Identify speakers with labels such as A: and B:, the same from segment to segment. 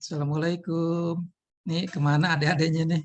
A: Assalamualaikum. Nih kemana adik-adiknya nih?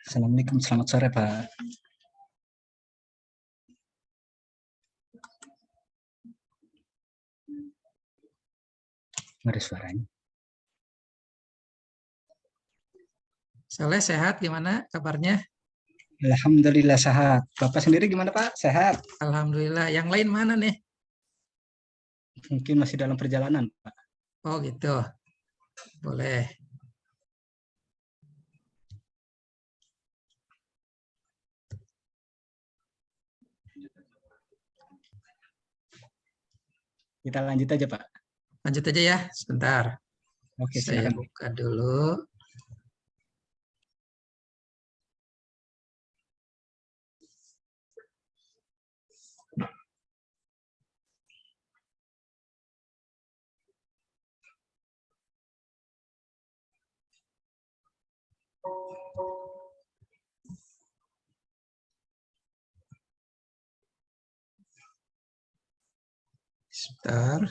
B: Assalamualaikum, selamat sore Pak. Ada suaranya.
A: Soleh sehat, gimana kabarnya?
B: Alhamdulillah sehat. Bapak sendiri gimana Pak? Sehat?
A: Alhamdulillah. Yang lain mana nih?
B: Mungkin masih dalam perjalanan Pak.
A: Oh gitu, boleh.
B: Kita lanjut aja Pak.
A: Lanjut aja ya, sebentar.
B: Oke,
A: Saya
B: silakan.
A: buka dulu. Sebentar.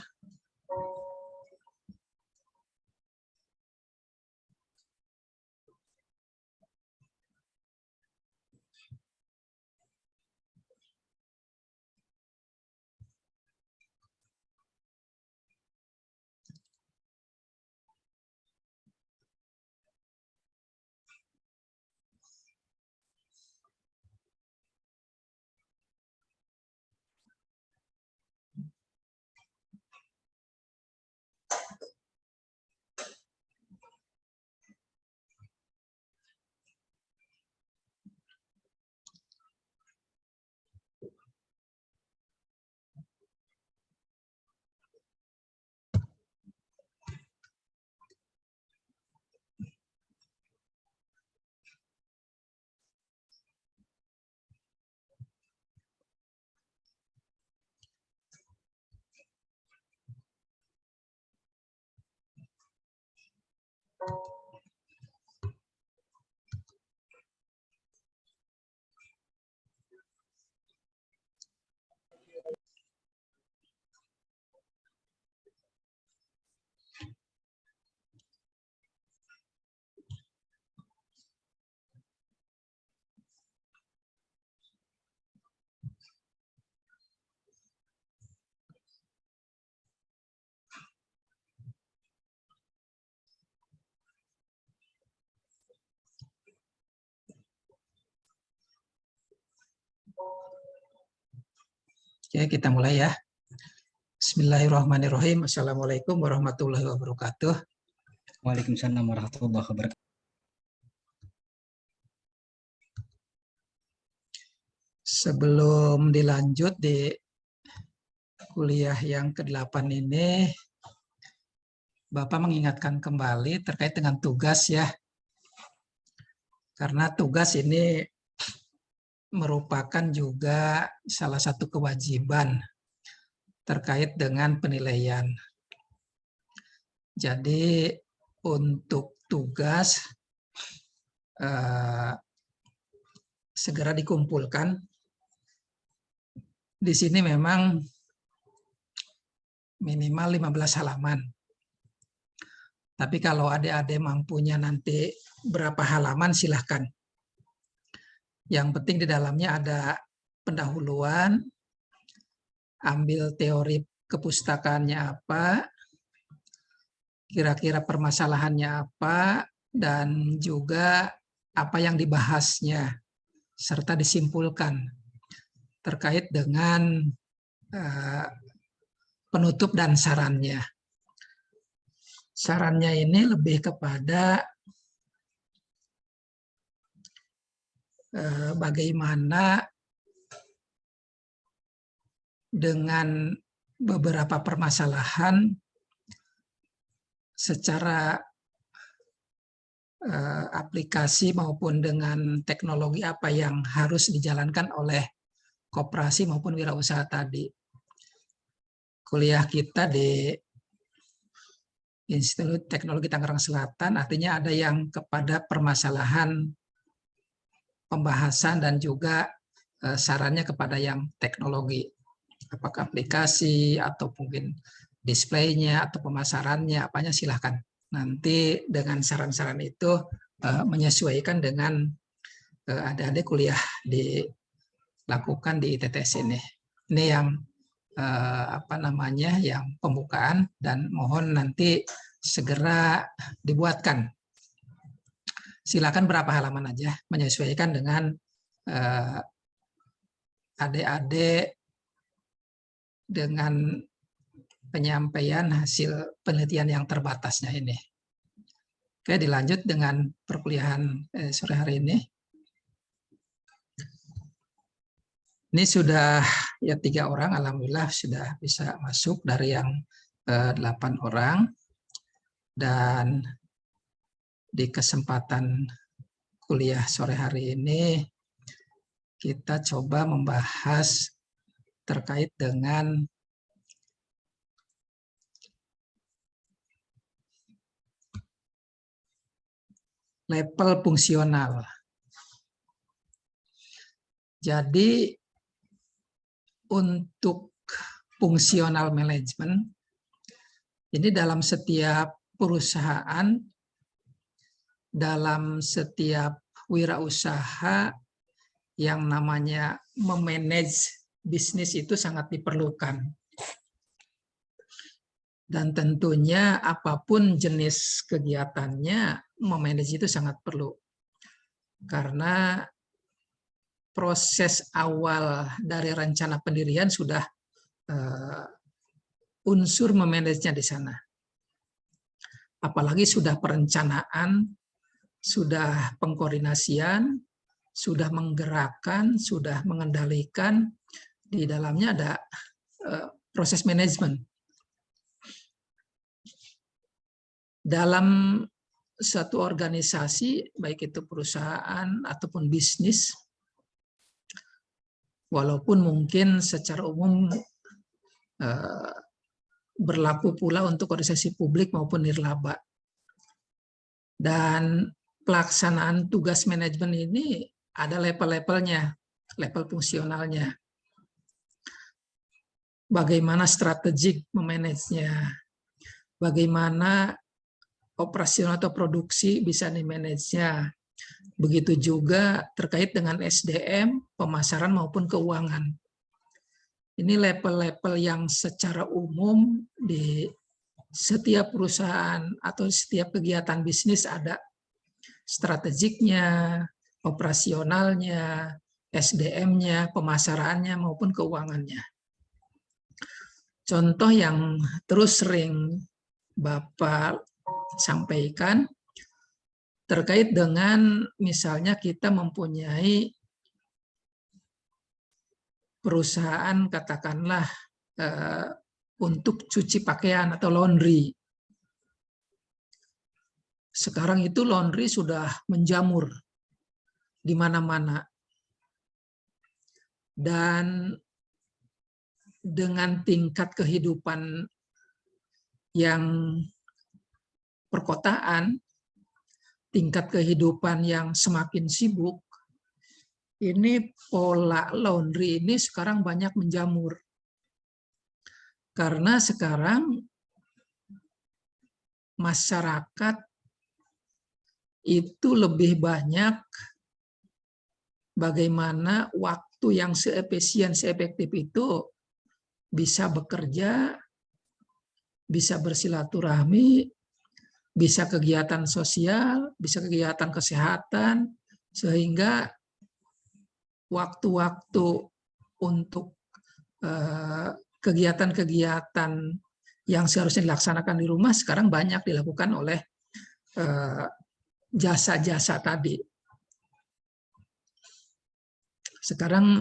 A: Oke, kita mulai ya. Bismillahirrahmanirrahim. Assalamualaikum warahmatullahi wabarakatuh.
B: Waalaikumsalam warahmatullahi wabarakatuh.
A: Sebelum dilanjut di kuliah yang ke-8 ini, Bapak mengingatkan kembali terkait dengan tugas ya. Karena tugas ini merupakan juga salah satu kewajiban terkait dengan penilaian. Jadi untuk tugas segera dikumpulkan. Di sini memang minimal 15 halaman. Tapi kalau adik-adik mampunya nanti berapa halaman silahkan. Yang penting di dalamnya ada pendahuluan, ambil teori kepustakaannya apa, kira-kira permasalahannya apa, dan juga apa yang dibahasnya, serta disimpulkan terkait dengan penutup dan sarannya. Sarannya ini lebih kepada bagaimana dengan beberapa permasalahan secara aplikasi maupun dengan teknologi apa yang harus dijalankan oleh koperasi maupun wirausaha tadi. Kuliah kita di Institut Teknologi Tangerang Selatan artinya ada yang kepada permasalahan pembahasan dan juga sarannya kepada yang teknologi. Apakah aplikasi atau mungkin displaynya atau pemasarannya, apanya silahkan. Nanti dengan saran-saran itu menyesuaikan dengan adik-adik kuliah dilakukan di ITTS ini. Ini yang yang pembukaan, dan mohon nanti segera dibuatkan. Silakan berapa halaman aja, menyesuaikan dengan adik-adik dengan penyampaian hasil penelitian yang terbatasnya ini. Oke, dilanjut dengan perkuliahan sore hari ini. Ini sudah ya 3 orang, alhamdulillah sudah bisa masuk dari yang 8 orang. Dan di kesempatan kuliah sore hari ini kita coba membahas terkait dengan level fungsional. Jadi untuk fungsional manajemen ini dalam setiap perusahaan, dalam setiap wirausaha yang namanya memanage bisnis itu sangat diperlukan. Dan tentunya apapun jenis kegiatannya, memanage itu sangat perlu. Karena proses awal dari rencana pendirian sudah unsur memanage-nya di sana. Apalagi sudah perencanaan, sudah pengkoordinasian, sudah menggerakkan, sudah mengendalikan, di dalamnya ada proses manajemen. Dalam satu organisasi, baik itu perusahaan ataupun bisnis, walaupun mungkin secara umum berlaku pula untuk organisasi publik maupun nirlaba. Dan pelaksanaan tugas manajemen ini ada level-levelnya, level fungsionalnya. Bagaimana strategik memanagenya, bagaimana operasional atau produksi bisa dimanagenya. Begitu juga terkait dengan SDM, pemasaran maupun keuangan. Ini level-level yang secara umum di setiap perusahaan atau setiap kegiatan bisnis ada strategiknya, operasionalnya, SDM-nya, pemasarannya maupun keuangannya. Contoh yang terus sering Bapak sampaikan terkait dengan misalnya kita mempunyai perusahaan katakanlah untuk cuci pakaian atau laundry. Sekarang itu laundry sudah menjamur di mana-mana. Dan dengan tingkat kehidupan yang perkotaan, tingkat kehidupan yang semakin sibuk, ini pola laundry ini sekarang banyak menjamur. Karena sekarang masyarakat itu lebih banyak bagaimana waktu yang seefisien, seefektif itu bisa bekerja, bisa bersilaturahmi, bisa kegiatan sosial, bisa kegiatan kesehatan, sehingga waktu-waktu untuk kegiatan-kegiatan yang seharusnya dilaksanakan di rumah sekarang banyak dilakukan oleh jasa-jasa tadi. Sekarang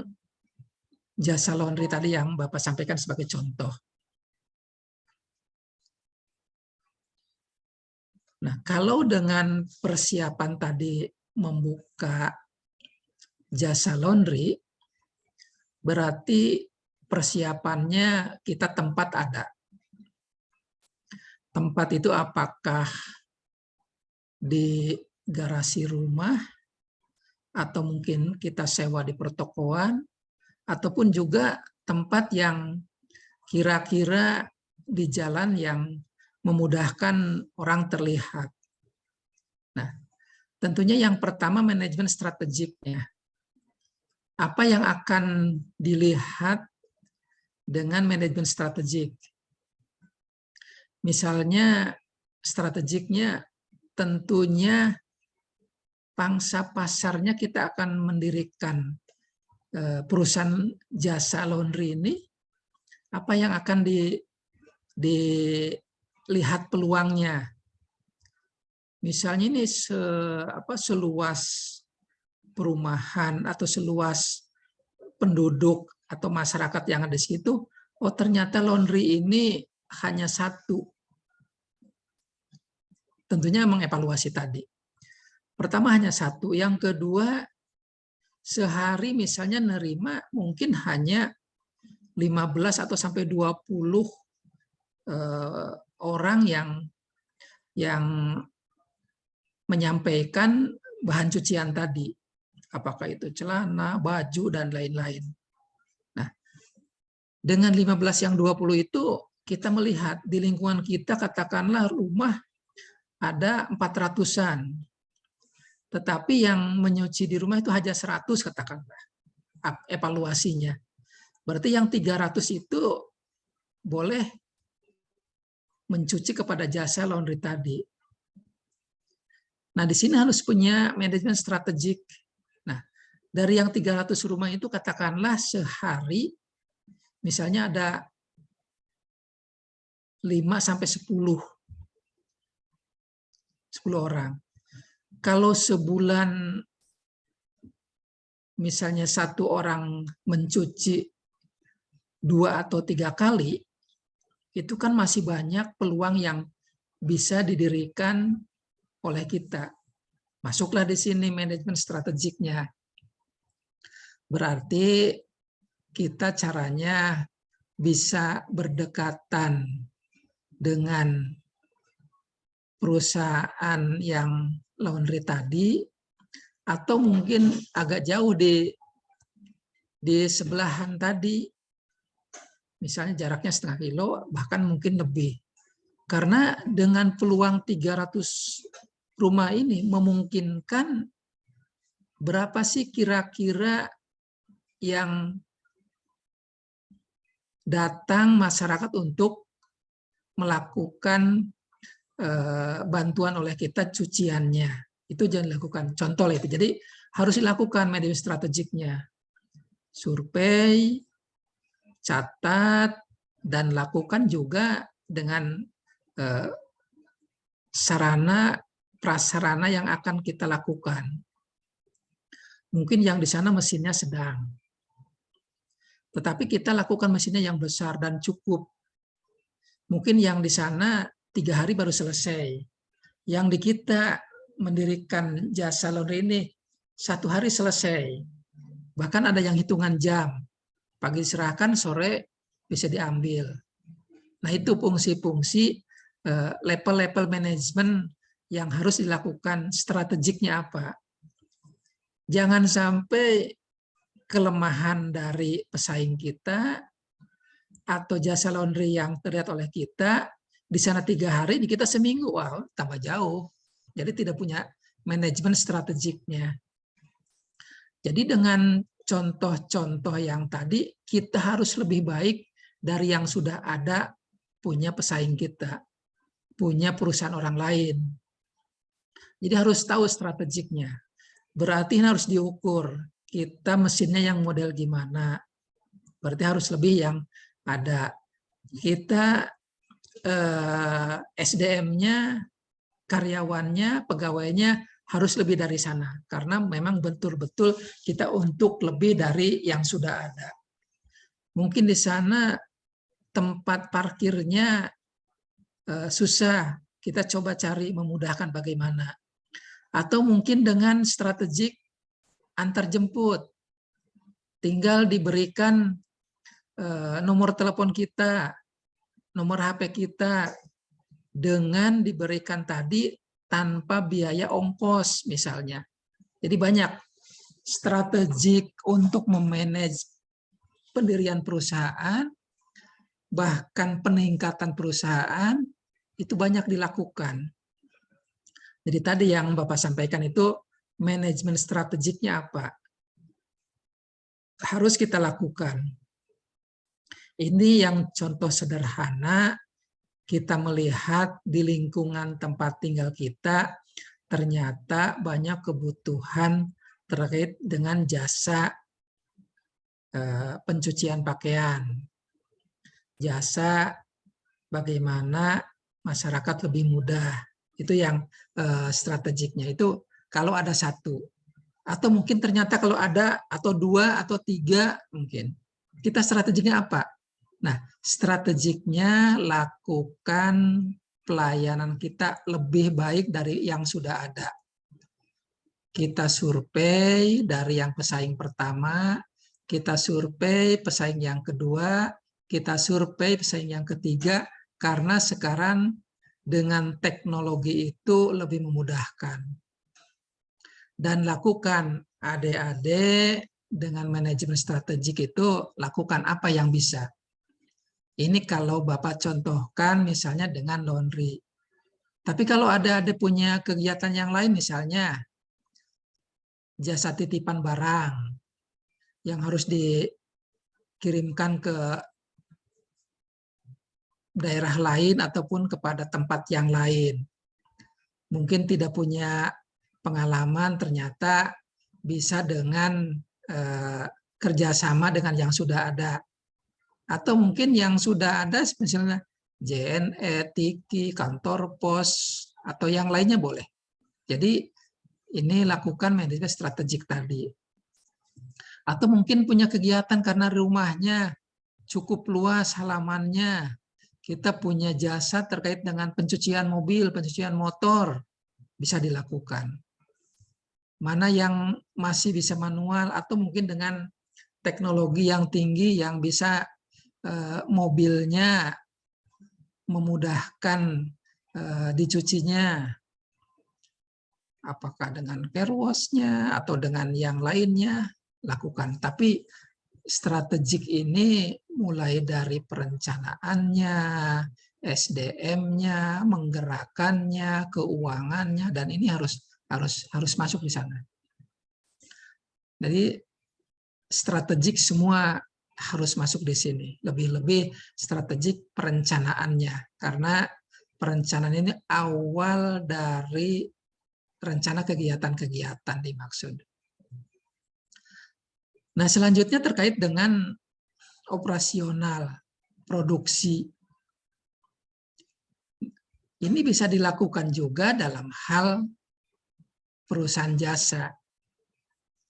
A: jasa laundry tadi yang Bapak sampaikan sebagai contoh. Nah, kalau dengan persiapan tadi membuka jasa laundry, berarti persiapannya kita tempat ada. Tempat itu apakah di garasi rumah, atau mungkin kita sewa di pertokoan, ataupun juga tempat yang kira-kira di jalan yang memudahkan orang terlihat. Nah, Tentunya yang pertama manajemen strategiknya. Apa yang akan dilihat dengan manajemen strategik? Misalnya strategiknya tentunya pangsa pasarnya kita akan mendirikan perusahaan jasa laundry ini, apa yang akan dilihat peluangnya. Misalnya ini seluas perumahan atau seluas penduduk atau masyarakat yang ada di situ, oh ternyata laundry ini hanya satu. Tentunya mengevaluasi tadi. Pertama hanya satu, yang kedua sehari misalnya nerima mungkin hanya 15 atau sampai 20 orang yang menyampaikan bahan cucian tadi. Apakah itu celana, baju, dan lain-lain. Nah, dengan 15 yang 20 itu kita melihat di lingkungan kita katakanlah rumah ada 400-an. Tetapi yang menyuci di rumah itu hanya 100 katakanlah evaluasinya. Berarti yang 300 itu boleh mencuci kepada jasa laundry tadi. Nah, di sini harus punya manajemen strategik. Nah, dari yang 300 rumah itu katakanlah sehari misalnya ada 5 sampai 10 orang. Kalau sebulan misalnya satu orang mencuci 2 atau 3 kali, itu kan masih banyak peluang yang bisa didirikan oleh kita. Masuklah di sini manajemen strategiknya. Berarti kita caranya bisa berdekatan dengan perusahaan yang laundry tadi, atau mungkin agak jauh di sebelahan tadi, misalnya jaraknya setengah kilo, bahkan mungkin lebih. Karena dengan peluang 300 rumah ini memungkinkan berapa sih kira-kira yang datang masyarakat untuk melakukan bantuan oleh kita cuciannya. Itu jangan dilakukan. Contoh itu. Jadi harus dilakukan manajemen strategiknya. Survei, catat, dan lakukan juga dengan sarana prasarana yang akan kita lakukan. Mungkin yang di sana mesinnya sedang, tetapi kita lakukan mesinnya yang besar dan cukup. Mungkin yang di sana 3 hari baru selesai. Yang di kita mendirikan jasa laundry ini 1 hari selesai. Bahkan ada yang hitungan jam. Pagi diserahkan, sore bisa diambil. Nah, itu fungsi-fungsi level-level manajemen yang harus dilakukan. Strategiknya apa? Jangan sampai kelemahan dari pesaing kita atau jasa laundry yang terlihat oleh kita di sana 3 hari, di kita seminggu, wah tambah jauh. Jadi tidak punya manajemen strategiknya. Jadi dengan contoh-contoh yang tadi, kita harus lebih baik dari yang sudah ada punya pesaing kita, punya perusahaan orang lain. Jadi harus tahu strategiknya. Berarti harus diukur, kita mesinnya yang model gimana. Berarti harus lebih yang ada. Kita SDM-nya, karyawannya, pegawainya harus lebih dari sana. Karena memang betul-betul kita untuk lebih dari yang sudah ada. Mungkin di sana tempat parkirnya susah, kita coba cari memudahkan bagaimana. Atau mungkin dengan strategik antar jemput. Tinggal diberikan nomor telepon kita, nomor HP kita, dengan diberikan tadi tanpa biaya ongkos misalnya. Jadi banyak strategik untuk memanage pendirian perusahaan, bahkan peningkatan perusahaan, itu banyak dilakukan. Jadi tadi yang Bapak sampaikan itu manajemen strategiknya apa? Harus kita lakukan. Ini yang contoh sederhana, kita melihat di lingkungan tempat tinggal kita, ternyata banyak kebutuhan terkait dengan jasa pencucian pakaian. Jasa bagaimana masyarakat lebih mudah. Itu yang strategiknya. Itu kalau ada satu. Atau mungkin ternyata kalau ada atau dua atau tiga mungkin. Kita strategiknya apa? Nah, strategiknya lakukan pelayanan kita lebih baik dari yang sudah ada. Kita survei dari yang pesaing pertama, kita survei pesaing yang kedua, kita survei pesaing yang ketiga, karena sekarang dengan teknologi itu lebih memudahkan. Dan lakukan adik-adik dengan manajemen strategik itu, lakukan apa yang bisa. Ini kalau Bapak contohkan misalnya dengan laundry. Tapi kalau ada punya kegiatan yang lain, misalnya jasa titipan barang yang harus dikirimkan ke daerah lain ataupun kepada tempat yang lain. Mungkin tidak punya pengalaman, ternyata bisa dengan kerjasama dengan yang sudah ada. Atau mungkin yang sudah ada, misalnya JNE, Tiki, kantor pos, atau yang lainnya boleh. Jadi ini lakukan manajemen strategik tadi. Atau mungkin punya kegiatan karena rumahnya cukup luas halamannya. Kita punya jasa terkait dengan pencucian mobil, pencucian motor, bisa dilakukan. Mana yang masih bisa manual atau mungkin dengan teknologi yang tinggi yang bisa mobilnya memudahkan dicucinya, apakah dengan car wash-nya atau dengan yang lainnya, lakukan. Tapi strategik ini mulai dari perencanaannya, SDM-nya, menggerakkannya, keuangannya, dan ini harus masuk di sana. Jadi strategik semua harus masuk di sini. Lebih-lebih strategik perencanaannya, karena perencanaan ini awal dari rencana kegiatan-kegiatan dimaksud. Nah, selanjutnya terkait dengan operasional produksi. Ini bisa dilakukan juga dalam hal perusahaan jasa.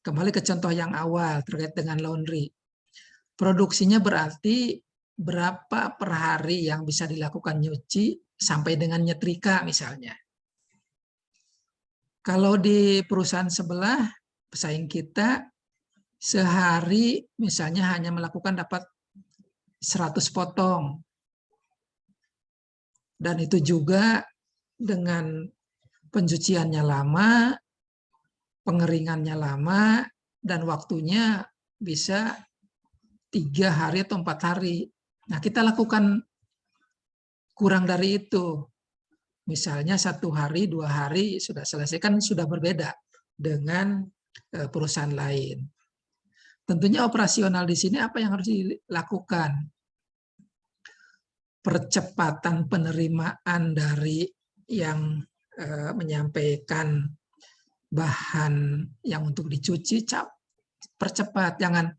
A: Kembali ke contoh yang awal terkait dengan laundry. Produksinya berarti berapa per hari yang bisa dilakukan nyuci sampai dengan nyetrika misalnya. Kalau di perusahaan sebelah, pesaing kita sehari misalnya hanya melakukan dapat 100 potong. Dan itu juga dengan pencuciannya lama, pengeringannya lama, dan waktunya bisa 3 hari atau 4 hari. Nah, kita lakukan kurang dari itu. Misalnya 1 hari, 2 hari sudah selesai, kan sudah berbeda dengan perusahaan lain. Tentunya operasional di sini apa yang harus dilakukan? Percepatan penerimaan dari yang menyampaikan bahan yang untuk dicuci, percepat, jangan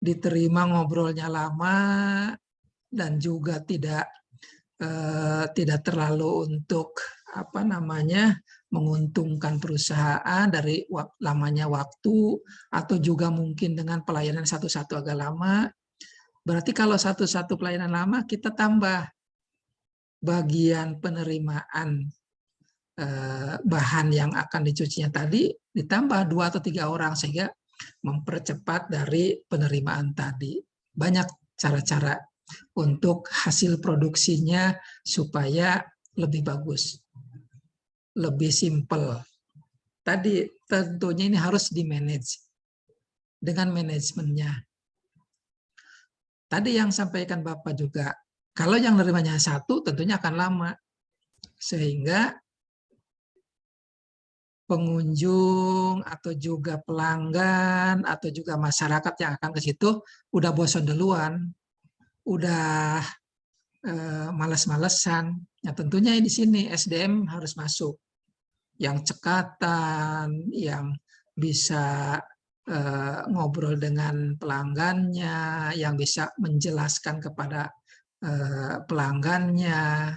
A: diterima ngobrolnya lama dan juga tidak terlalu untuk menguntungkan perusahaan dari lamanya waktu, atau juga mungkin dengan pelayanan satu-satu agak lama. Berarti kalau satu-satu pelayanan lama, kita tambah bagian penerimaan bahan yang akan dicucinya tadi, ditambah 2 atau 3 orang, sehingga mempercepat dari penerimaan tadi. Banyak cara-cara untuk hasil produksinya supaya lebih bagus, lebih simpel. Tadi tentunya ini harus di-manage dengan manajemennya. Tadi yang sampaikan Bapak juga, kalau yang nerimanya satu tentunya akan lama. Sehingga pengunjung atau juga pelanggan atau juga masyarakat yang akan ke situ udah bosan duluan, udah malas-malesan. Nah, tentunya di sini SDM harus masuk, yang cekatan, yang bisa ngobrol dengan pelanggannya, yang bisa menjelaskan kepada pelanggannya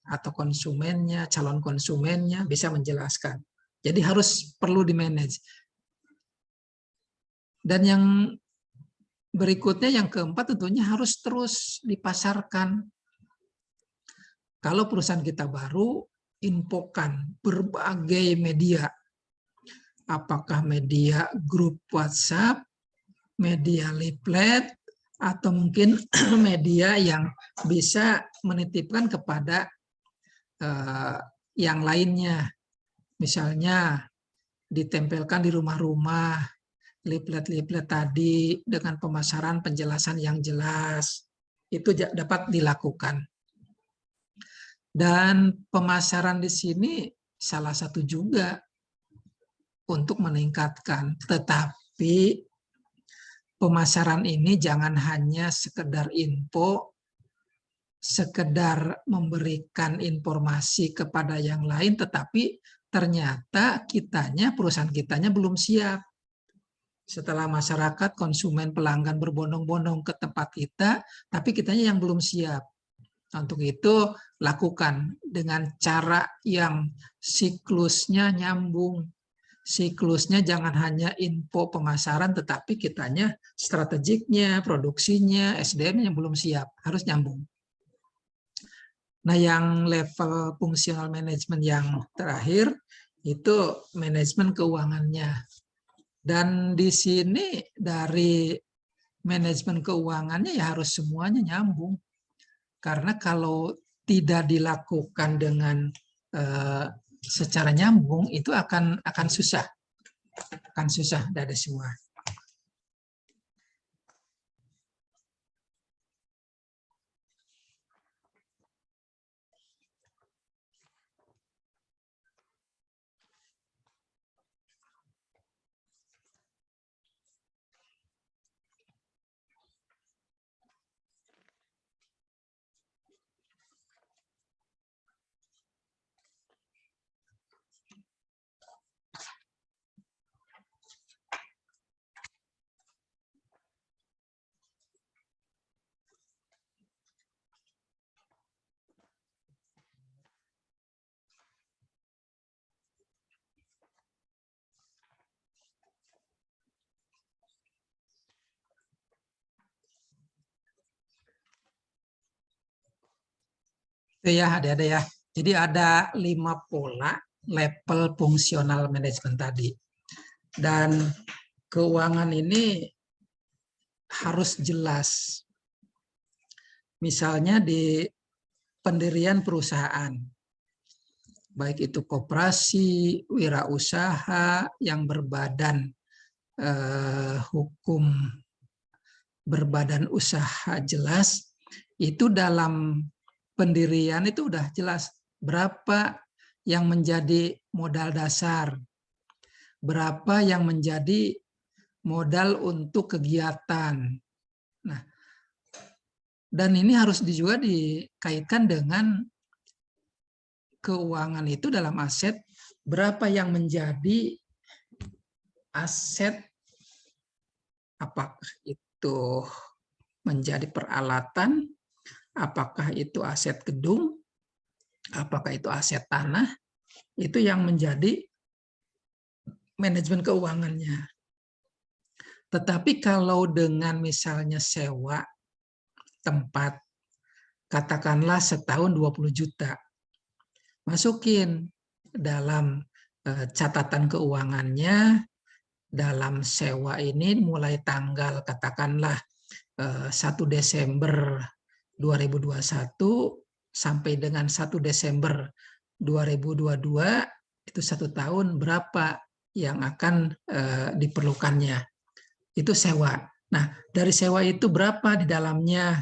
A: atau konsumennya, calon konsumennya bisa menjelaskan. Jadi harus perlu di-manage. Dan yang berikutnya, yang keempat, tentunya harus terus dipasarkan. Kalau perusahaan kita baru, infokan berbagai media. Apakah media grup WhatsApp, media leaflet, atau mungkin media yang bisa menitipkan kepada yang lainnya. Misalnya ditempelkan di rumah-rumah, leaflet-leaflet tadi dengan pemasaran penjelasan yang jelas, itu dapat dilakukan. Dan pemasaran di sini salah satu juga untuk meningkatkan, tetapi pemasaran ini jangan hanya sekedar info, sekedar memberikan informasi kepada yang lain, tetapi ternyata perusahaan kitanya belum siap. Setelah masyarakat, konsumen, pelanggan berbondong-bondong ke tempat kita, tapi kitanya yang belum siap. Untuk itu, lakukan dengan cara yang siklusnya nyambung. Siklusnya jangan hanya info pemasaran, tetapi kitanya strategiknya, produksinya, SDM yang belum siap, harus nyambung. Nah, yang level fungsional management yang terakhir itu manajemen keuangannya. Dan di sini dari manajemen keuangannya ya harus semuanya nyambung. Karena kalau tidak dilakukan dengan secara nyambung itu akan susah. Akan susah dari semua. Itu ya, ada ya. Jadi ada 5 pola level fungsional manajemen tadi. Dan keuangan ini harus jelas. Misalnya di pendirian perusahaan, baik itu koperasi, wirausaha yang berbadan hukum, berbadan usaha jelas, itu dalam pendirian itu udah jelas berapa yang menjadi modal dasar, berapa yang menjadi modal untuk kegiatan. Nah, dan ini harus juga dikaitkan dengan keuangan itu dalam aset, berapa yang menjadi aset, apakah itu menjadi peralatan, apakah itu aset gedung, apakah itu aset tanah, itu yang menjadi manajemen keuangannya. Tetapi kalau dengan misalnya sewa tempat, katakanlah setahun 20 juta, masukin dalam catatan keuangannya, dalam sewa ini mulai tanggal katakanlah 1 Desember 2021 sampai dengan 1 Desember 2022, itu 1 tahun berapa yang akan diperlukannya. Itu sewa. Nah, dari sewa itu berapa di dalamnya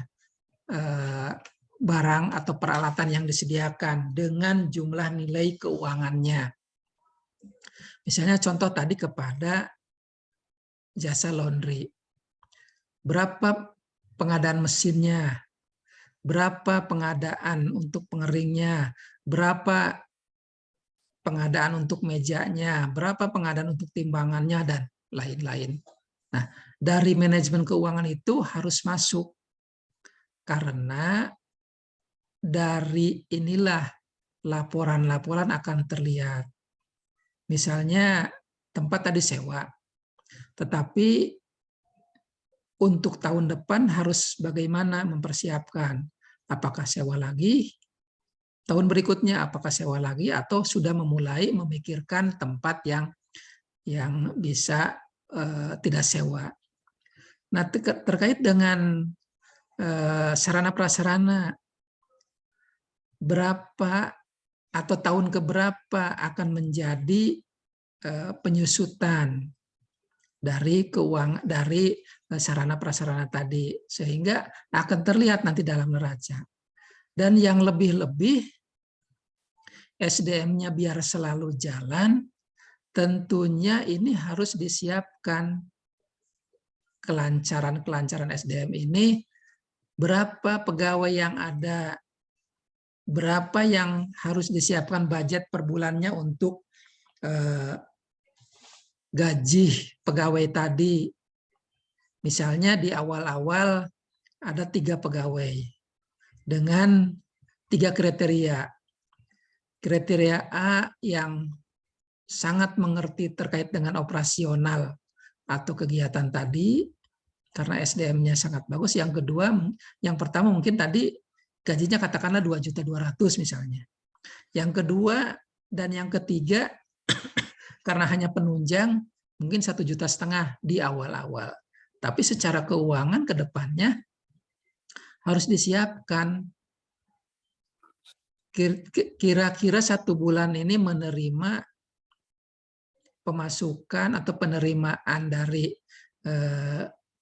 A: barang atau peralatan yang disediakan dengan jumlah nilai keuangannya. Misalnya contoh tadi kepada jasa laundry. Berapa pengadaan mesinnya, berapa pengadaan untuk pengeringnya, berapa pengadaan untuk mejanya, berapa pengadaan untuk timbangannya, dan lain-lain. Nah, dari manajemen keuangan itu harus masuk, karena dari inilah laporan-laporan akan terlihat. Misalnya tempat tadi sewa, tetapi untuk tahun depan harus bagaimana mempersiapkan. Apakah sewa lagi? Tahun berikutnya apakah sewa lagi, atau sudah memulai memikirkan tempat yang bisa tidak sewa. Nah, terkait dengan sarana prasarana, berapa atau tahun keberapa akan menjadi penyusutan dari sarana prasarana tadi, sehingga akan terlihat nanti dalam neraca. Dan yang lebih-lebih, SDM-nya biar selalu jalan, tentunya ini harus disiapkan. Kelancaran SDM ini, berapa pegawai yang ada, berapa yang harus disiapkan budget per bulannya untuk gaji pegawai tadi. Misalnya di awal-awal ada 3 pegawai dengan 3 kriteria. Kriteria A yang sangat mengerti terkait dengan operasional atau kegiatan tadi, karena SDM-nya sangat bagus. Yang kedua, yang pertama mungkin tadi gajinya katakanlah 2.200.000 misalnya. Yang kedua dan yang ketiga, karena hanya penunjang, mungkin 1,5 juta di awal-awal. Tapi secara keuangan ke depannya harus disiapkan. Kira-kira 1 bulan ini menerima pemasukan atau penerimaan dari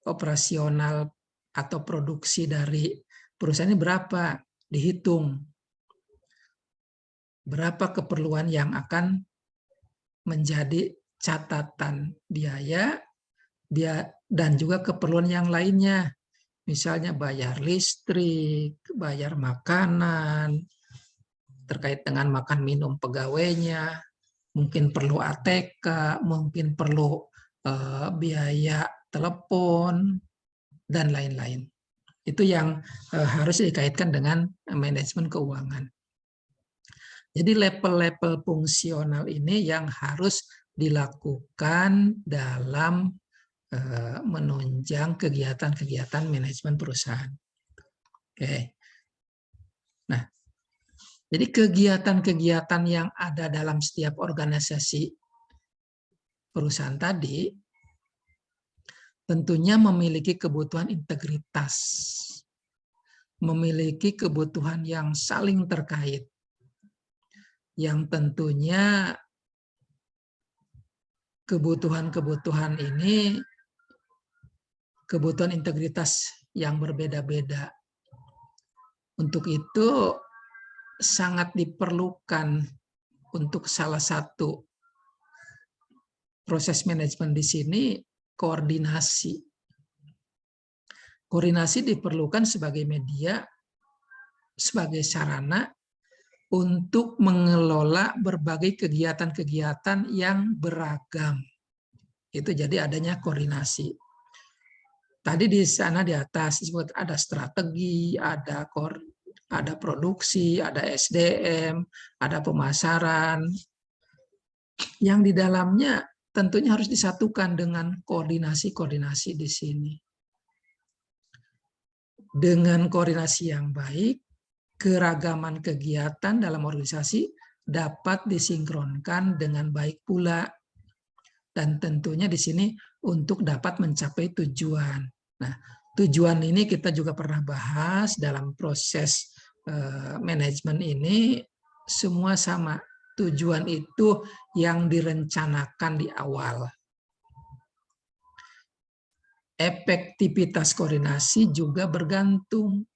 A: operasional atau produksi dari perusahaan ini berapa, dihitung. Berapa keperluan yang akan menjadi catatan biaya dan juga keperluan yang lainnya. Misalnya bayar listrik, bayar makanan, terkait dengan makan minum pegawainya, mungkin perlu ATK, mungkin perlu biaya telepon, dan lain-lain. Itu yang harus dikaitkan dengan manajemen keuangan. Jadi level-level fungsional ini yang harus dilakukan dalam menunjang kegiatan-kegiatan manajemen perusahaan. Oke. Nah, jadi kegiatan-kegiatan yang ada dalam setiap organisasi perusahaan tadi tentunya memiliki kebutuhan integritas, memiliki kebutuhan yang saling terkait, yang tentunya kebutuhan-kebutuhan ini, kebutuhan integritas yang berbeda-beda. Untuk itu sangat diperlukan untuk salah satu proses manajemen di sini, koordinasi. Koordinasi diperlukan sebagai media, sebagai sarana untuk mengelola berbagai kegiatan-kegiatan yang beragam. Itu jadi adanya koordinasi. Tadi di sana di atas disebut ada strategi, ada produksi, ada SDM, ada pemasaran. Yang di dalamnya tentunya harus disatukan dengan koordinasi-koordinasi di sini. Dengan koordinasi yang baik, keragaman kegiatan dalam organisasi dapat disinkronkan dengan baik pula. Dan tentunya di sini untuk dapat mencapai tujuan. Nah, tujuan ini kita juga pernah bahas dalam proses manajemen ini, semua sama. Tujuan itu yang direncanakan di awal. Efektivitas koordinasi juga bergantung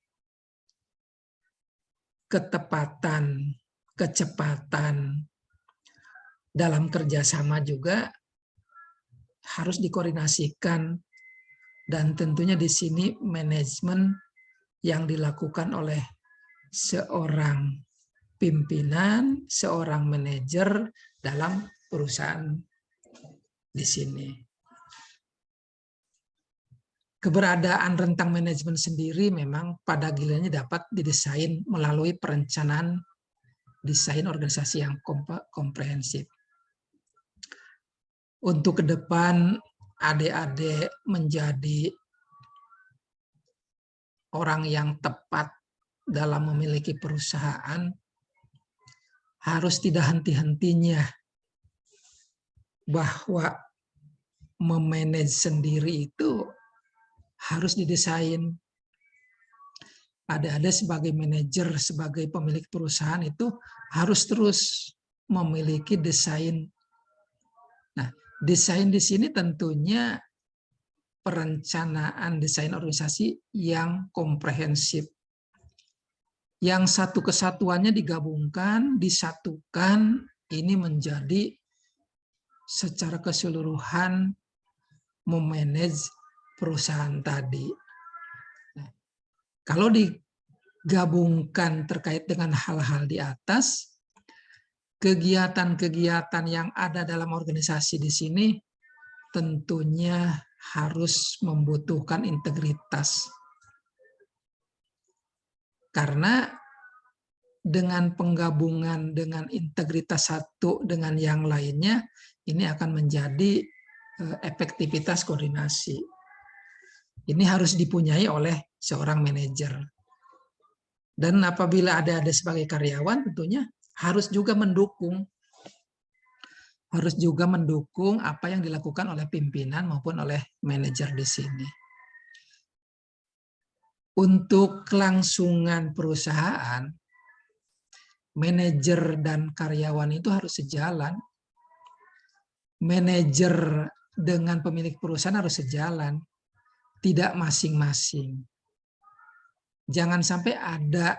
A: ketepatan, kecepatan, dalam kerjasama juga harus dikoordinasikan, dan tentunya di sini manajemen yang dilakukan oleh seorang pimpinan, seorang manajer dalam perusahaan di sini. Keberadaan rentang manajemen sendiri memang pada gilirannya dapat didesain melalui perencanaan desain organisasi yang komprehensif. Untuk ke depan adik-adik menjadi orang yang tepat dalam memiliki perusahaan, harus tidak henti-hentinya bahwa memanage sendiri itu harus didesain. Ada sebagai manajer, sebagai pemilik perusahaan itu harus terus memiliki desain. Nah, desain di sini tentunya perencanaan desain organisasi yang komprehensif. Yang satu kesatuannya digabungkan, disatukan, ini menjadi secara keseluruhan memanage perusahaan tadi. Nah, kalau digabungkan terkait dengan hal-hal di atas, kegiatan-kegiatan yang ada dalam organisasi di sini tentunya harus membutuhkan integritas. Karena dengan penggabungan dengan integritas satu dengan yang lainnya, ini akan menjadi efektivitas koordinasi. Ini harus dipunyai oleh seorang manajer. Dan apabila ada sebagai karyawan, tentunya harus juga mendukung. Harus juga mendukung apa yang dilakukan oleh pimpinan maupun oleh manajer di sini. Untuk kelangsungan perusahaan, manajer dan karyawan itu harus sejalan. Manajer dengan pemilik perusahaan harus sejalan, tidak masing-masing. Jangan sampai ada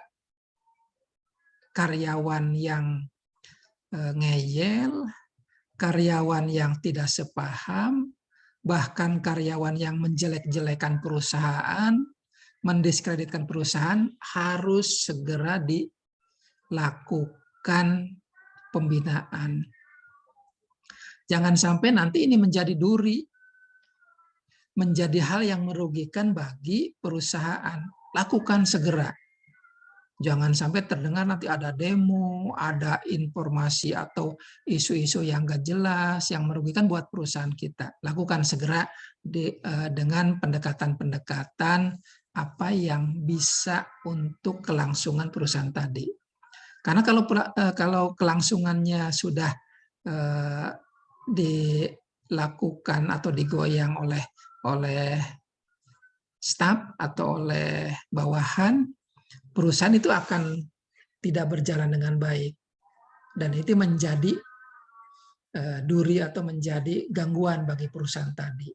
A: karyawan yang ngeyel, karyawan yang tidak sepaham, bahkan karyawan yang menjelek-jelekan perusahaan, mendiskreditkan perusahaan, harus segera dilakukan pembinaan. Jangan sampai nanti ini menjadi duri, menjadi hal yang merugikan bagi perusahaan. Lakukan segera. Jangan sampai terdengar nanti ada demo, ada informasi atau isu-isu yang nggak jelas, yang merugikan buat perusahaan kita. Lakukan segera dengan pendekatan-pendekatan apa yang bisa untuk kelangsungan perusahaan tadi. Karena kalau kelangsungannya sudah dilakukan atau digoyang oleh staf atau oleh bawahan, perusahaan itu akan tidak berjalan dengan baik, dan itu menjadi duri atau menjadi gangguan bagi perusahaan tadi.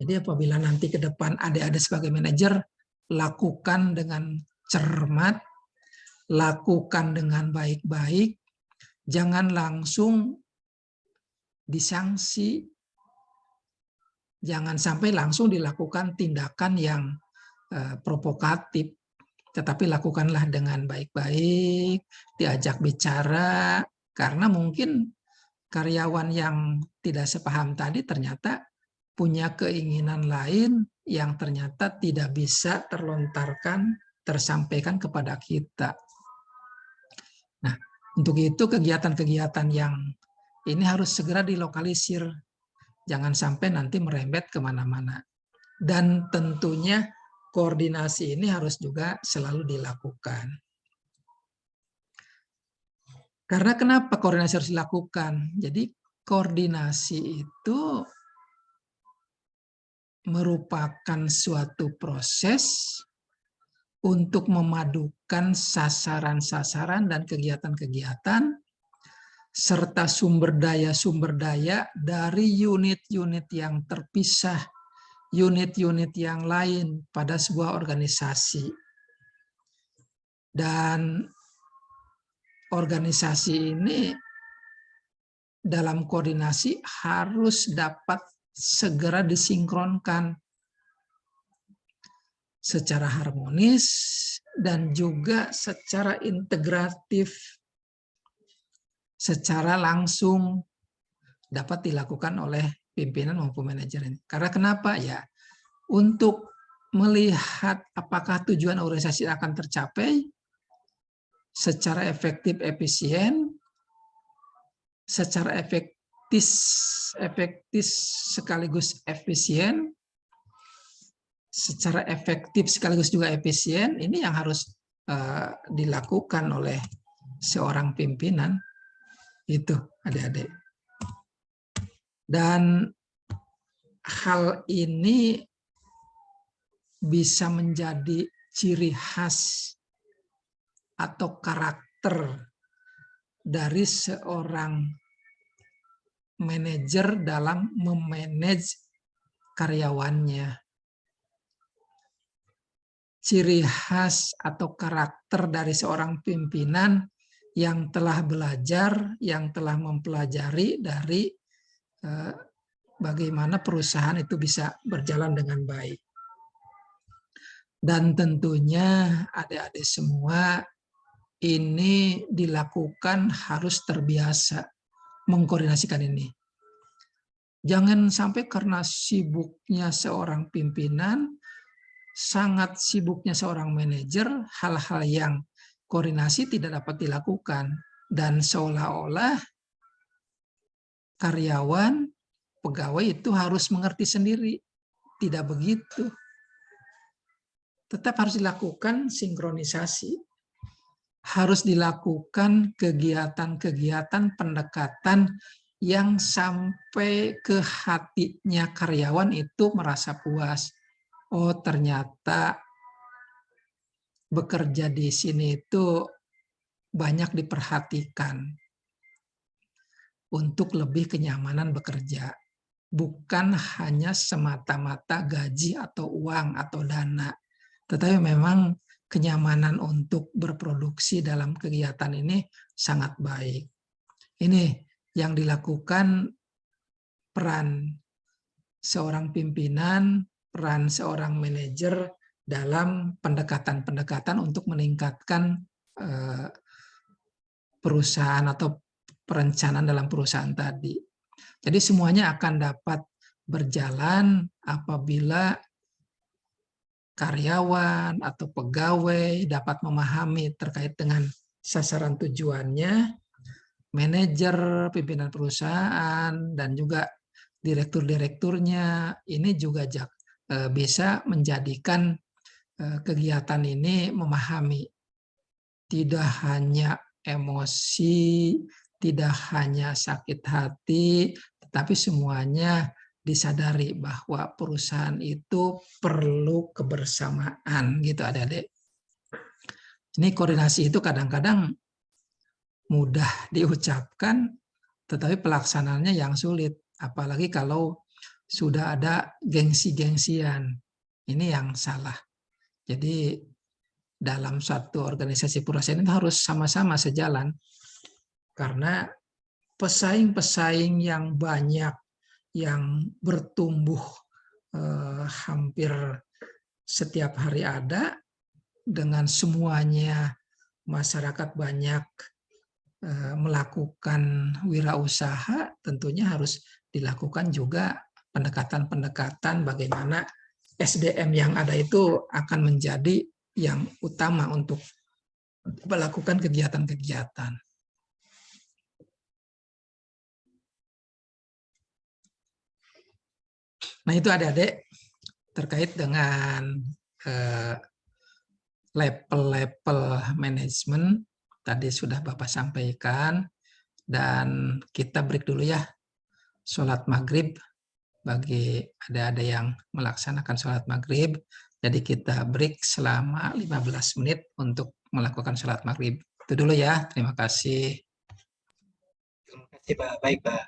A: Jadi apabila nanti ke depan ada sebagai manajer, lakukan dengan cermat, lakukan dengan baik-baik, jangan langsung disanksi, jangan sampai langsung dilakukan tindakan yang provokatif, tetapi lakukanlah dengan baik-baik, diajak bicara, karena mungkin karyawan yang tidak sepaham tadi ternyata punya keinginan lain yang ternyata tidak bisa terlontarkan, tersampaikan kepada kita. Nah, untuk itu kegiatan-kegiatan yang ini harus segera dilokalisir, jangan sampai nanti merembet kemana-mana. Dan tentunya koordinasi ini harus juga selalu dilakukan. Karena kenapa koordinasi harus dilakukan? Jadi koordinasi itu merupakan suatu proses untuk memadukan sasaran-sasaran dan kegiatan-kegiatan serta sumber daya dari unit-unit yang terpisah, unit-unit yang lain pada sebuah organisasi. Dan organisasi ini dalam koordinasi harus dapat segera disinkronkan secara harmonis dan juga secara integratif, secara langsung dapat dilakukan oleh pimpinan maupun manajer ini. Karena kenapa ya? Untuk melihat apakah tujuan organisasi akan tercapai secara efektif, efisien, secara efektif sekaligus efisien, secara efektif sekaligus juga efisien, ini yang harus dilakukan oleh seorang pimpinan. Itu adik-adik. Dan hal ini bisa menjadi ciri khas atau karakter dari seorang manajer dalam memanage karyawannya. Ciri khas atau karakter dari seorang pimpinan yang telah belajar, yang telah mempelajari dari bagaimana perusahaan itu bisa berjalan dengan baik. Dan tentunya adik-adik semua ini dilakukan harus terbiasa mengkoordinasikan ini. Jangan sampai karena sibuknya seorang pimpinan, sangat sibuknya seorang manajer, hal-hal yang koordinasi tidak dapat dilakukan. Dan seolah-olah karyawan, pegawai itu harus mengerti sendiri. Tidak begitu. Tetap harus dilakukan sinkronisasi. Harus dilakukan kegiatan-kegiatan pendekatan yang sampai ke hatinya karyawan itu merasa puas. Oh, ternyata bekerja di sini itu banyak diperhatikan untuk lebih kenyamanan bekerja. Bukan hanya semata-mata gaji atau uang atau dana. Tetapi memang kenyamanan untuk berproduksi dalam kegiatan ini sangat baik. Ini yang dilakukan peran seorang pimpinan, peran seorang manajer dalam pendekatan-pendekatan untuk meningkatkan perusahaan atau perencanaan dalam perusahaan tadi. Jadi semuanya akan dapat berjalan apabila karyawan atau pegawai dapat memahami terkait dengan sasaran tujuannya, manajer, pimpinan perusahaan, dan juga direktur-direkturnya ini juga bisa menjadikan kegiatan ini memahami. Tidak hanya emosi, tidak hanya sakit hati, tetapi semuanya disadari bahwa perusahaan itu perlu kebersamaan, gitu adik-adik. Ini koordinasi itu kadang-kadang mudah diucapkan, tetapi pelaksanaannya yang sulit. Apalagi kalau sudah ada gengsi-gengsian. Ini yang salah. Jadi dalam satu organisasi perusahaan itu harus sama-sama sejalan. Karena pesaing-pesaing yang banyak, yang bertumbuh hampir setiap hari ada, dengan semuanya masyarakat banyak melakukan wirausaha, tentunya harus dilakukan juga pendekatan-pendekatan bagaimana SDM yang ada itu akan menjadi yang utama untuk melakukan kegiatan-kegiatan. Nah, itu adik-adik terkait dengan level-level manajemen tadi sudah Bapak sampaikan, dan kita break dulu ya, sholat maghrib bagi adik-adik yang melaksanakan sholat maghrib. Jadi kita break selama 15 menit untuk melakukan sholat maghrib. Itu dulu ya, terima kasih.
B: Terima kasih, Pak. Baik, Pak.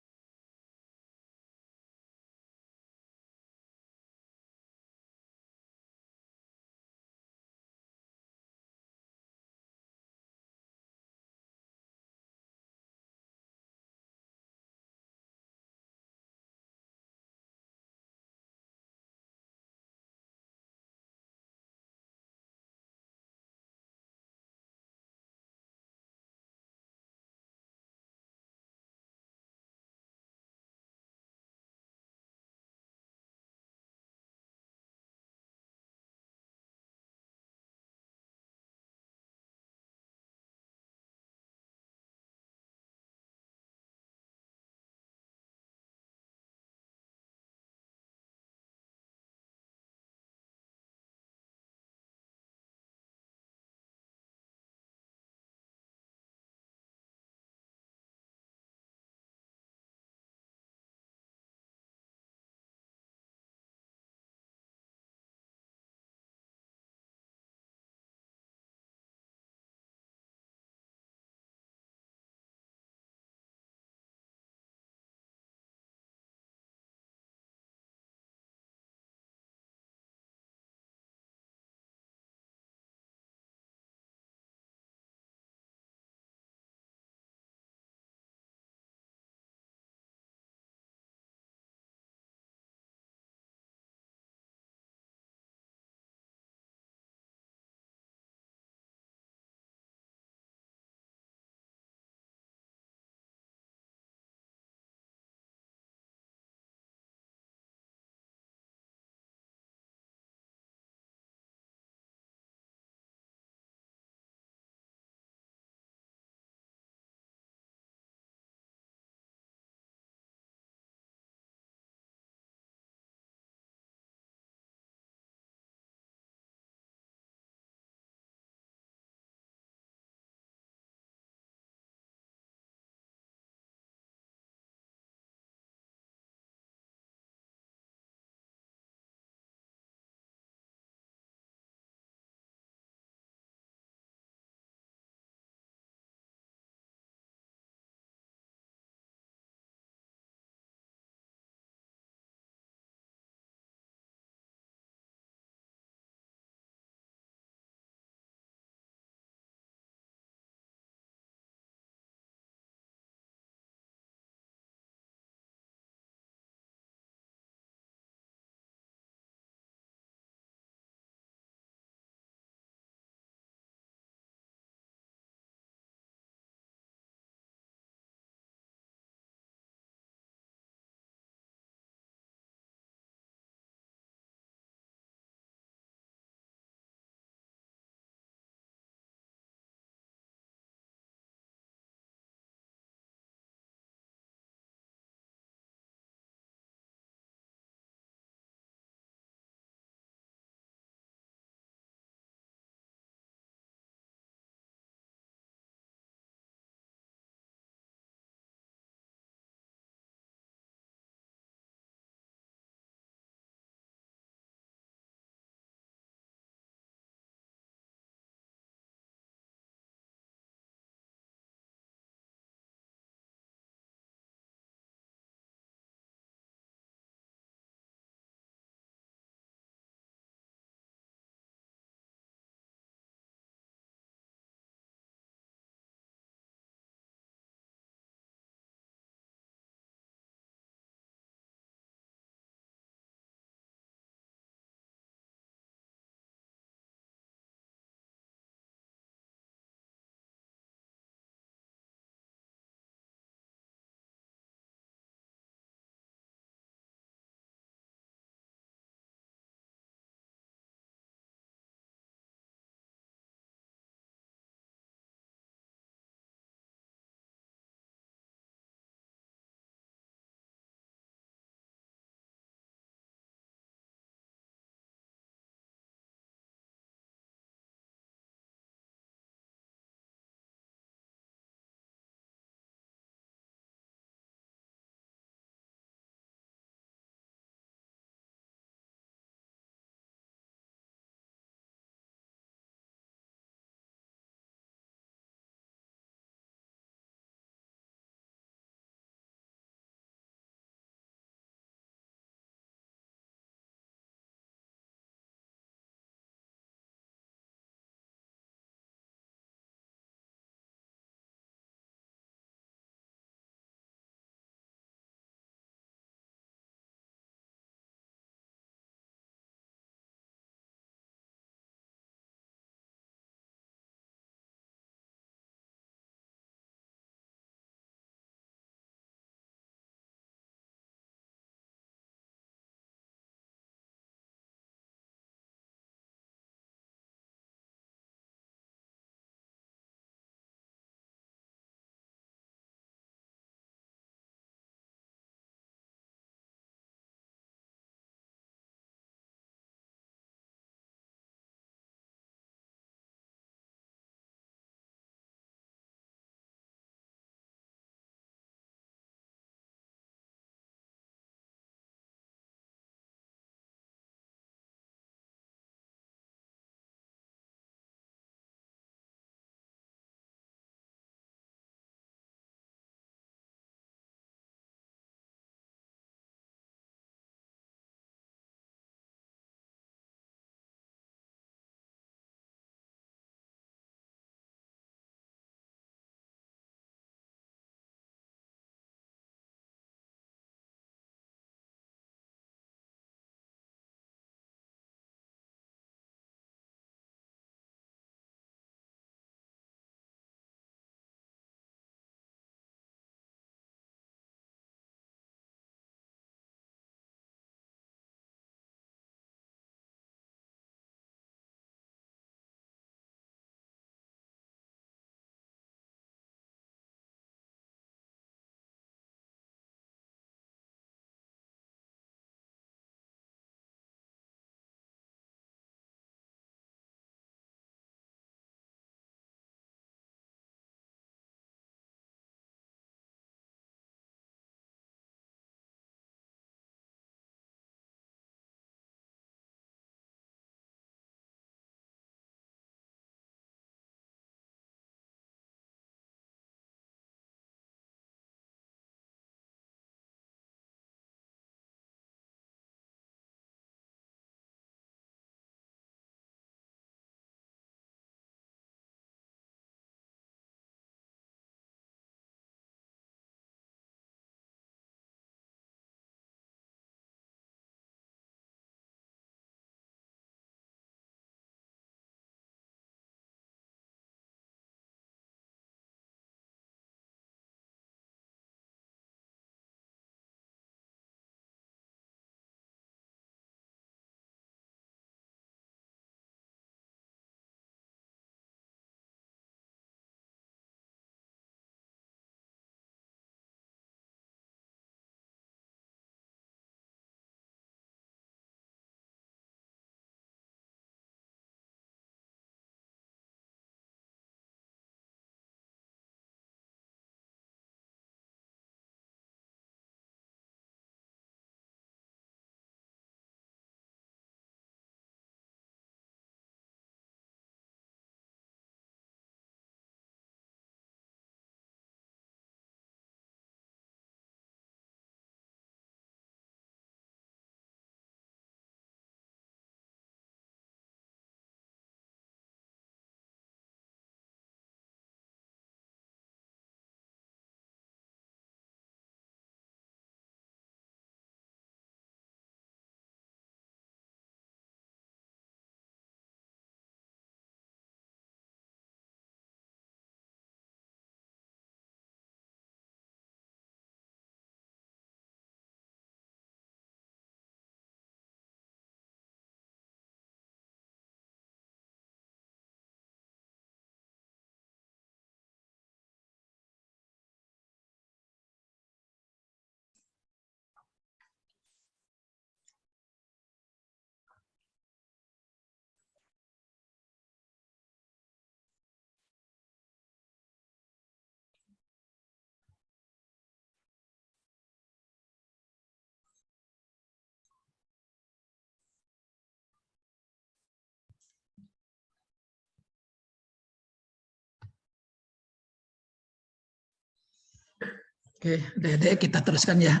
A: Oke, Dede, kita teruskan ya.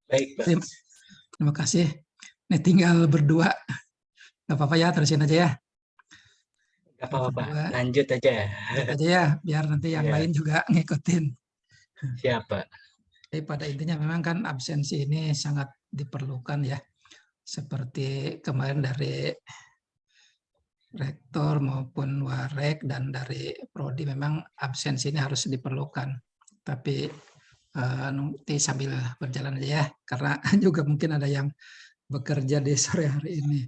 C: Baik, Pak.
A: Terima kasih. Ini tinggal berdua. Gak apa-apa ya, terusin aja ya.
C: Gak apa-apa, Pak.
A: Berdua.
C: Lanjut aja.
A: Lanjut aja ya, biar nanti yang
C: Ya.
A: lain juga ngikutin.
C: Siapa?
A: Jadi pada intinya memang kan absensi ini sangat diperlukan ya. Seperti kemarin dari rektor maupun warek dan dari prodi memang absensi ini harus diperlukan. Tapi nanti sambil berjalan aja ya, karena juga mungkin ada yang bekerja di sore hari ini.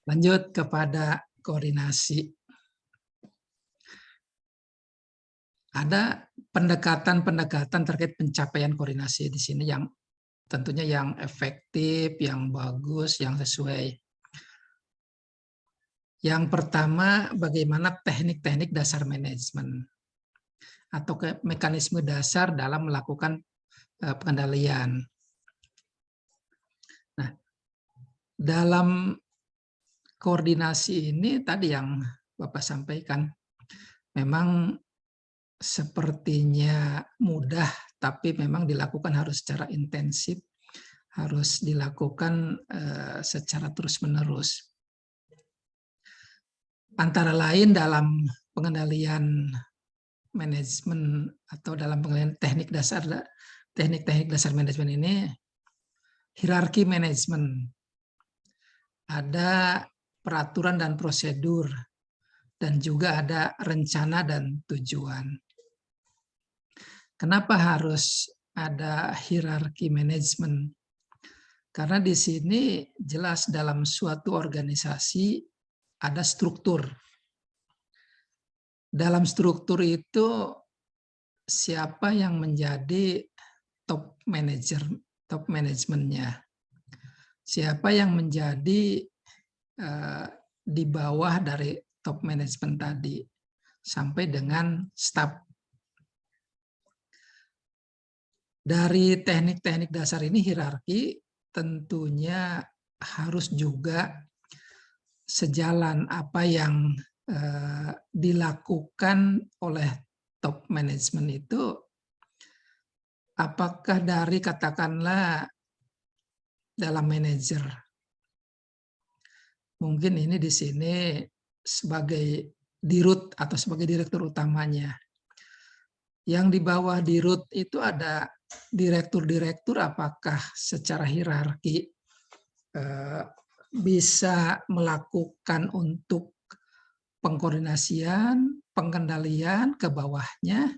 A: Lanjut kepada koordinasi. Ada pendekatan-pendekatan terkait pencapaian koordinasi di sini yang tentunya yang efektif, yang bagus, yang sesuai. Yang pertama, bagaimana teknik-teknik dasar manajemen atau mekanisme dasar dalam melakukan pengendalian. Nah, dalam koordinasi ini tadi yang Bapak sampaikan, memang sepertinya mudah, tapi memang dilakukan harus secara intensif, harus dilakukan secara terus-menerus. Antara lain dalam pengendalian manajemen atau dalam pengendalian teknik-teknik dasar manajemen ini, hierarki manajemen, ada peraturan dan prosedur, dan juga ada rencana dan tujuan. Kenapa harus ada hierarki manajemen? Karena di sini jelas dalam suatu organisasi ada struktur. Dalam struktur itu siapa yang menjadi top manager, top manajemennya? Siapa yang menjadi di bawah dari top manajemen tadi sampai dengan staff. Dari teknik-teknik dasar ini hierarki tentunya harus juga sejalan apa yang dilakukan oleh top manajemen itu, apakah dari katakanlah dalam manajer, mungkin ini di sini sebagai dirut atau sebagai direktur utamanya. Yang di bawah dirut itu ada direktur-direktur, apakah secara hierarki bisa melakukan untuk pengkoordinasian, pengendalian ke bawahnya,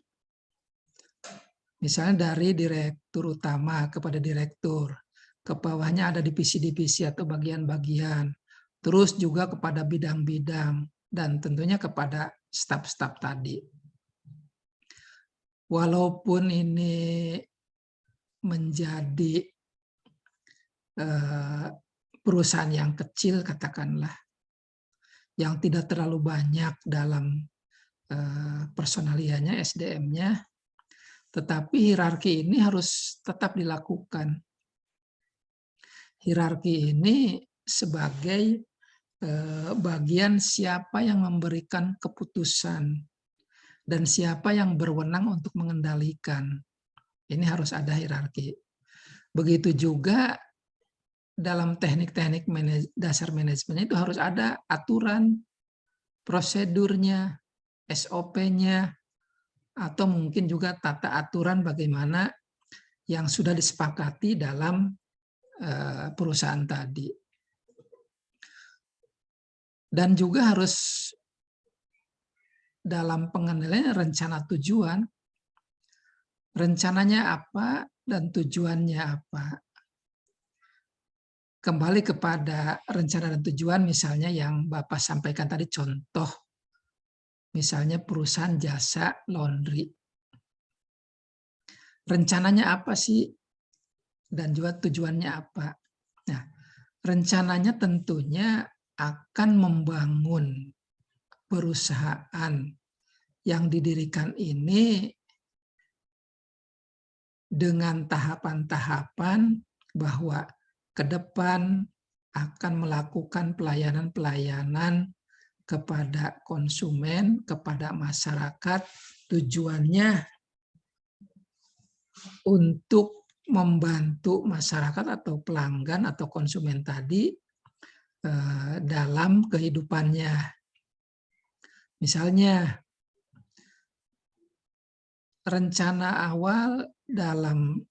A: misalnya dari direktur utama kepada direktur, ke bawahnya ada divisi-divisi atau bagian-bagian, terus juga kepada bidang-bidang, dan tentunya kepada staf-staf tadi. Walaupun ini menjadi perusahaan yang kecil, katakanlah, yang tidak terlalu banyak dalam personalianya, SDM-nya, tetapi hierarki ini harus tetap dilakukan. Hierarki ini sebagai bagian siapa yang memberikan keputusan dan siapa yang berwenang untuk mengendalikan. Ini harus ada hierarki. Begitu juga dalam teknik-teknik dasar manajemen itu harus ada aturan, prosedurnya, SOP-nya, atau mungkin juga tata aturan bagaimana yang sudah disepakati dalam perusahaan tadi. Dan juga harus dalam pengendalian rencana tujuan, rencananya apa dan tujuannya apa. Kembali kepada rencana dan tujuan, misalnya yang Bapak sampaikan tadi contoh, misalnya perusahaan jasa laundry. Rencananya apa sih? Dan juga tujuannya apa? Nah, rencananya tentunya akan membangun perusahaan yang didirikan ini dengan tahapan-tahapan bahwa ke depan akan melakukan pelayanan-pelayanan kepada konsumen, kepada masyarakat, tujuannya untuk membantu masyarakat atau pelanggan atau konsumen tadi dalam kehidupannya. Misalnya, rencana awal dalam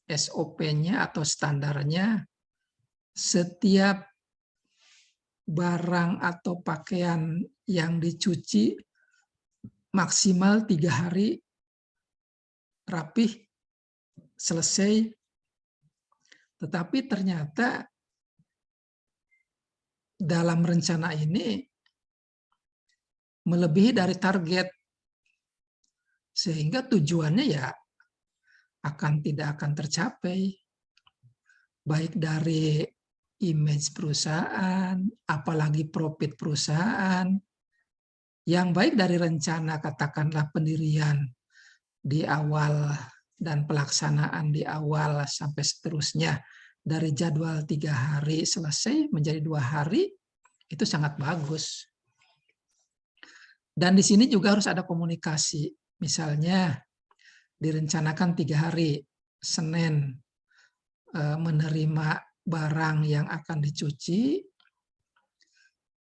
A: SOP-nya atau standarnya, setiap barang atau pakaian yang dicuci maksimal 3 hari rapih selesai. Tetapi ternyata dalam rencana ini melebihi dari target, sehingga tujuannya ya tidak akan tercapai, baik dari image perusahaan, apalagi profit perusahaan. Yang baik dari rencana, katakanlah pendirian di awal dan pelaksanaan di awal sampai seterusnya, dari jadwal 3 hari selesai menjadi 2 hari, itu sangat bagus. Dan di sini juga harus ada komunikasi. Misalnya direncanakan 3 hari, Senin menerima barang yang akan dicuci,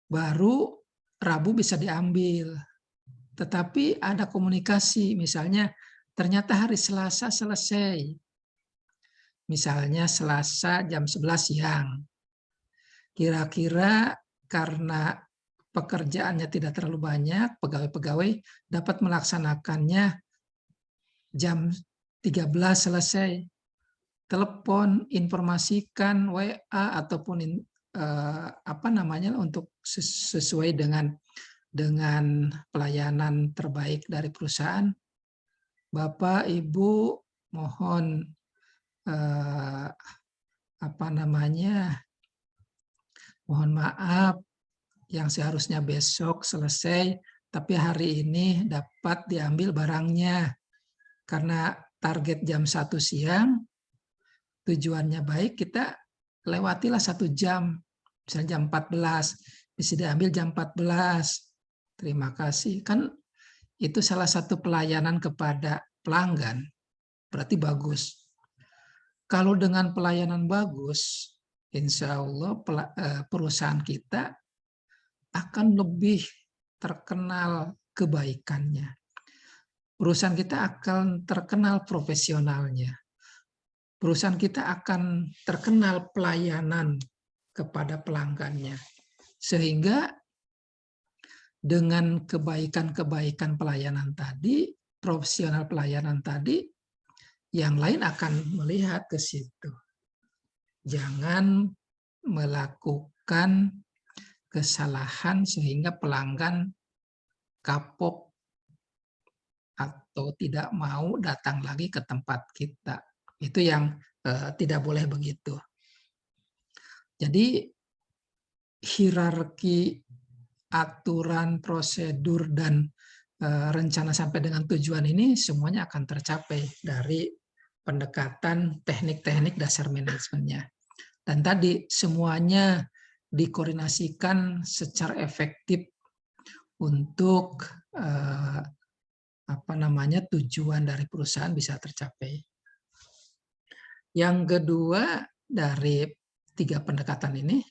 A: baru Rabu bisa diambil. Tetapi ada komunikasi, misalnya ternyata hari Selasa selesai. Misalnya Selasa jam 11 siang. Kira-kira karena pekerjaannya tidak terlalu banyak, pegawai-pegawai dapat melaksanakannya jam 13 selesai. Telepon, informasikan, WA ataupun untuk sesuai dengan pelayanan terbaik dari perusahaan. Bapak, Ibu, mohon mohon maaf yang seharusnya besok selesai, tapi hari ini dapat diambil barangnya. Karena target jam 1 siang, tujuannya baik, kita lewatilah 1 jam, misalnya jam 14, bisa diambil jam 14. Terima kasih. Kan itu salah satu pelayanan kepada pelanggan, berarti bagus. Kalau dengan pelayanan bagus, insya Allah perusahaan kita akan lebih terkenal kebaikannya. Perusahaan kita akan terkenal profesionalnya. Perusahaan kita akan terkenal pelayanan kepada pelanggannya. Sehingga dengan kebaikan-kebaikan pelayanan tadi, profesional pelayanan tadi, yang lain akan melihat ke situ. Jangan melakukan kesalahan sehingga pelanggan kapok atau tidak mau datang lagi ke tempat kita. Itu yang tidak boleh begitu. Jadi hierarki aturan, prosedur, dan rencana sampai dengan tujuan ini semuanya akan tercapai dari pendekatan teknik-teknik dasar manajemennya. Dan tadi semuanya dikoordinasikan secara efektif untuk tujuan dari perusahaan bisa tercapai. Yang kedua dari 3 pendekatan ini,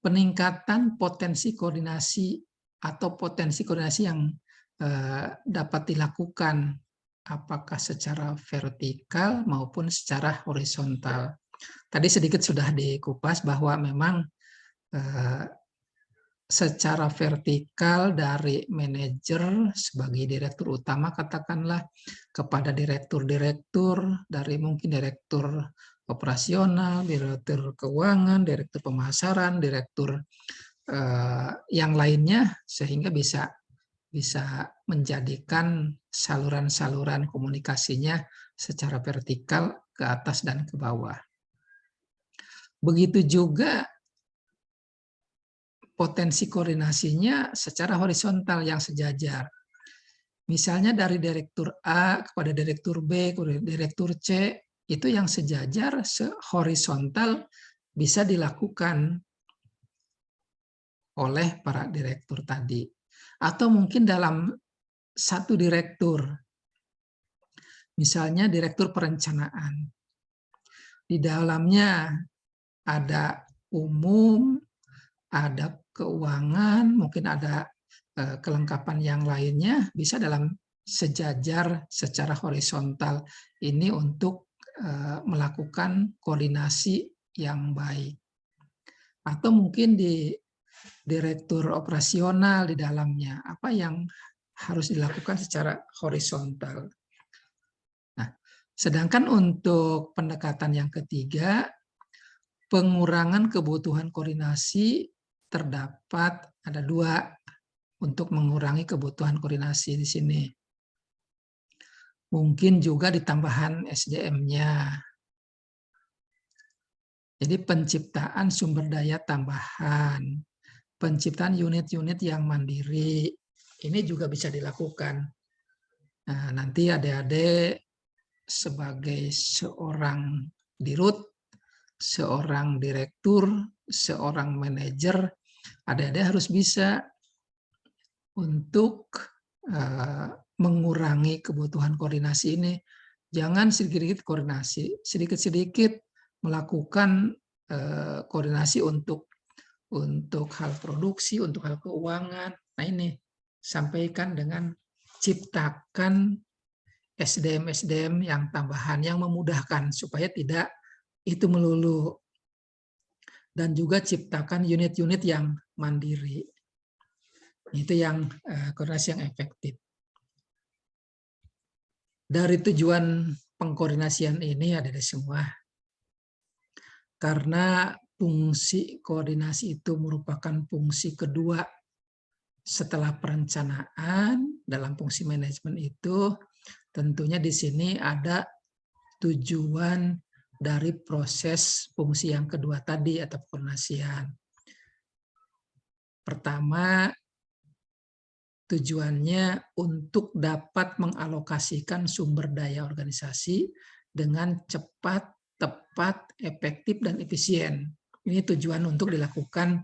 A: peningkatan potensi koordinasi atau potensi koordinasi yang dapat dilakukan apakah secara vertikal maupun secara horizontal. Tadi sedikit sudah dikupas bahwa memang secara vertikal dari manajer sebagai direktur utama katakanlah kepada direktur-direktur, dari mungkin direktur operasional, direktur keuangan, direktur pemasaran, direktur yang lainnya, sehingga bisa menjadikan saluran-saluran komunikasinya secara vertikal ke atas dan ke bawah. Begitu juga potensi koordinasinya secara horizontal yang sejajar. Misalnya dari direktur A kepada direktur B, kepada direktur C, itu yang sejajar, horizontal bisa dilakukan oleh para direktur tadi. Atau mungkin dalam satu direktur. Misalnya Direktur Perencanaan. Di dalamnya ada umum, ada keuangan, mungkin ada kelengkapan yang lainnya, bisa dalam sejajar secara horizontal. Ini untuk melakukan koordinasi yang baik. Atau mungkin di direktur operasional di dalamnya, apa yang harus dilakukan secara horizontal. Nah, sedangkan untuk pendekatan yang ketiga, pengurangan kebutuhan koordinasi terdapat ada 2 untuk mengurangi kebutuhan koordinasi di sini. Mungkin juga di tambahan SDM-nya. Jadi penciptaan sumber daya tambahan, penciptaan unit-unit yang mandiri, ini juga bisa dilakukan. Nah, nanti adik-adik sebagai seorang dirut, seorang direktur, seorang manajer, adik-adik harus bisa untuk mengurangi kebutuhan koordinasi ini. Jangan sedikit-sedikit koordinasi, sedikit-sedikit melakukan koordinasi untuk hal produksi, untuk hal keuangan. Nah ini, sampaikan dengan ciptakan SDM-SDM yang tambahan, yang memudahkan, supaya tidak itu melulu. Dan juga ciptakan unit-unit yang mandiri. Itu yang koordinasi yang efektif. Dari tujuan pengkoordinasian ini ada semua. Karena fungsi koordinasi itu merupakan fungsi kedua setelah perencanaan. Dalam fungsi manajemen itu tentunya di sini ada tujuan dari proses fungsi yang kedua tadi atau koordinasian. Pertama, tujuannya untuk dapat mengalokasikan sumber daya organisasi dengan cepat, tepat, efektif, dan efisien. Ini tujuan untuk dilakukan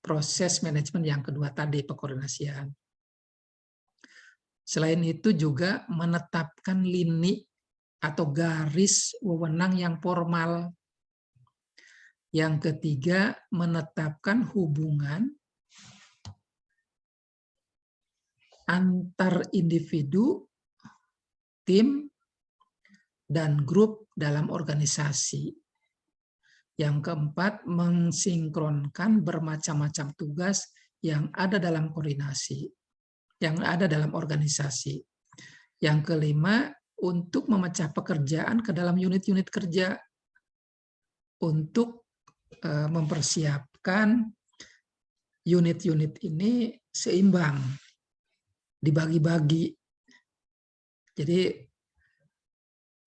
A: proses manajemen yang kedua tadi, pekoordinasian. Selain itu juga menetapkan lini atau garis wewenang yang formal. Yang ketiga, menetapkan hubungan antar individu, tim, dan grup dalam organisasi. Yang keempat, mensinkronkan bermacam-macam tugas yang ada dalam koordinasi, yang ada dalam organisasi. Yang kelima, untuk memecah pekerjaan ke dalam unit-unit kerja untuk mempersiapkan unit-unit ini seimbang, dibagi-bagi. Jadi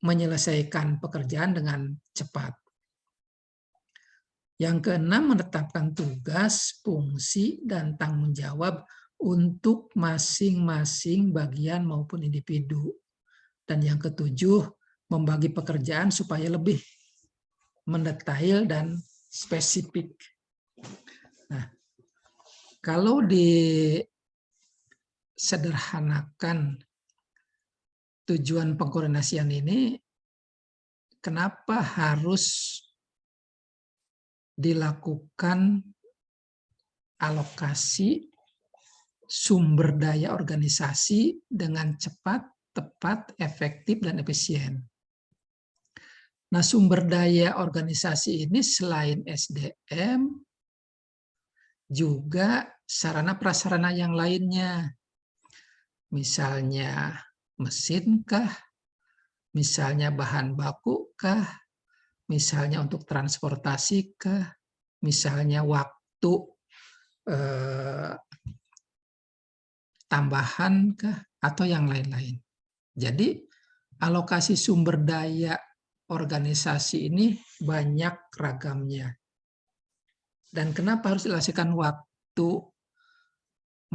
A: menyelesaikan pekerjaan dengan cepat. Yang keenam, menetapkan tugas, fungsi, dan tanggung jawab untuk masing-masing bagian maupun individu. Dan yang ketujuh, membagi pekerjaan supaya lebih mendetail dan spesifik. Nah, kalau disederhanakan tujuan pengkoordinasian ini, kenapa harus dilakukan alokasi sumber daya organisasi dengan cepat, tepat, efektif, dan efisien? Nah, sumber daya organisasi ini selain SDM, juga sarana prasarana yang lainnya. Misalnya mesinkah, misalnya bahan bakukah, misalnya untuk transportasikah, misalnya waktu tambahankah, atau yang lain-lain. Jadi alokasi sumber daya organisasi ini banyak ragamnya. Dan kenapa harus dialokasikan waktu,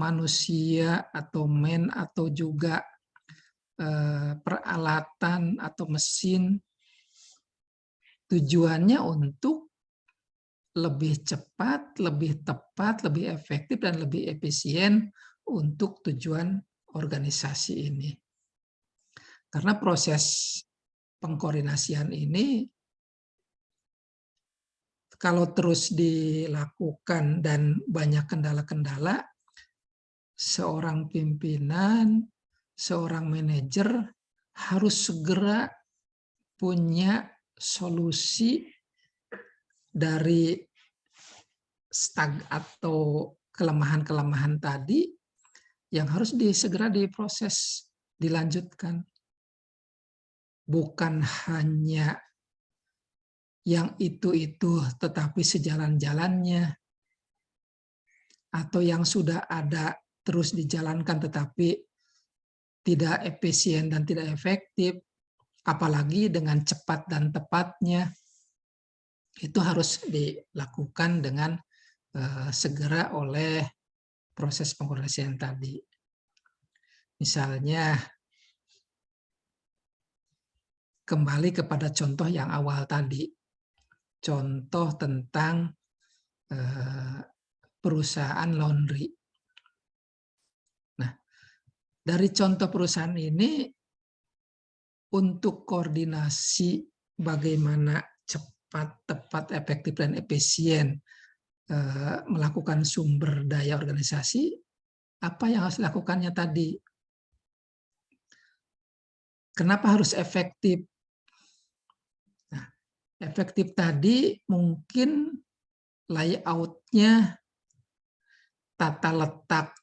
A: manusia atau atau juga peralatan atau mesin? Tujuannya untuk lebih cepat, lebih tepat, lebih efektif, dan lebih efisien untuk tujuan organisasi ini. Karena proses pengkoordinasian ini kalau terus dilakukan dan banyak kendala-kendala, seorang pimpinan, seorang manajer harus segera punya solusi dari stag atau kelemahan-kelemahan tadi yang harus segera diproses, dilanjutkan. Bukan hanya yang itu tetapi sejalan-jalannya, atau yang sudah ada terus dijalankan tetapi tidak efisien dan tidak efektif, apalagi dengan cepat dan tepatnya, itu harus dilakukan dengan segera oleh proses pengkoordinasian tadi. Misalnya, kembali kepada contoh yang awal tadi, contoh tentang perusahaan laundry. Nah, dari contoh perusahaan ini, untuk koordinasi bagaimana cepat, tepat, efektif, dan efisien melakukan sumber daya organisasi, apa yang harus dilakukannya tadi? Kenapa harus efektif? Nah, efektif tadi mungkin layout-nya, tata letak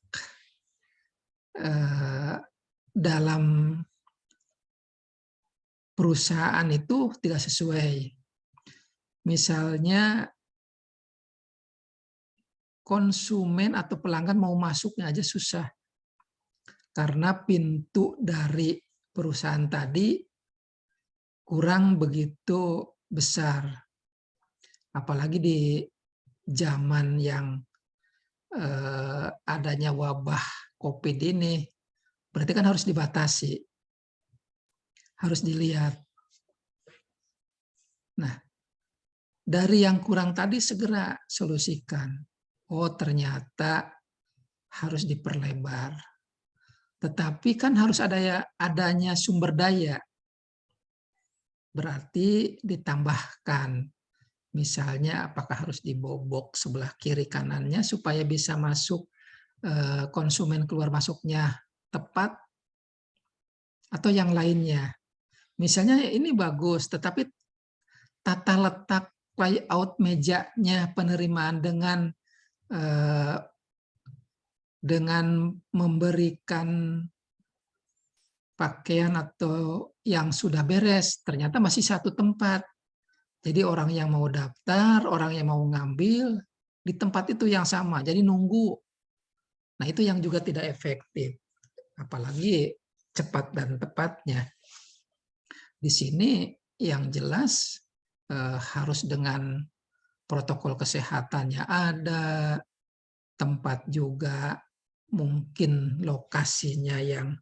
A: dalam perusahaan itu tidak sesuai. Misalnya konsumen atau pelanggan mau masuknya aja susah. Karena pintu dari perusahaan tadi kurang begitu besar. Apalagi di zaman yang adanya wabah COVID ini, berarti kan harus dibatasi. Harus dilihat. Nah, dari yang kurang tadi segera solusikan. Oh, ternyata harus diperlebar. Tetapi kan harus adanya sumber daya. Berarti ditambahkan. Misalnya apakah harus dibobok sebelah kiri kanannya supaya bisa masuk konsumen keluar masuknya tepat, atau yang lainnya. Misalnya ini bagus, tetapi tata letak layout mejanya penerimaan dengan memberikan pakaian atau yang sudah beres, ternyata masih satu tempat. Jadi orang yang mau daftar, orang yang mau ngambil, di tempat itu yang sama, jadi nunggu. Nah, itu yang juga tidak efektif. Apalagi cepat dan tepatnya. Di sini yang jelas harus dengan protokol kesehatannya ada, tempat juga mungkin lokasinya yang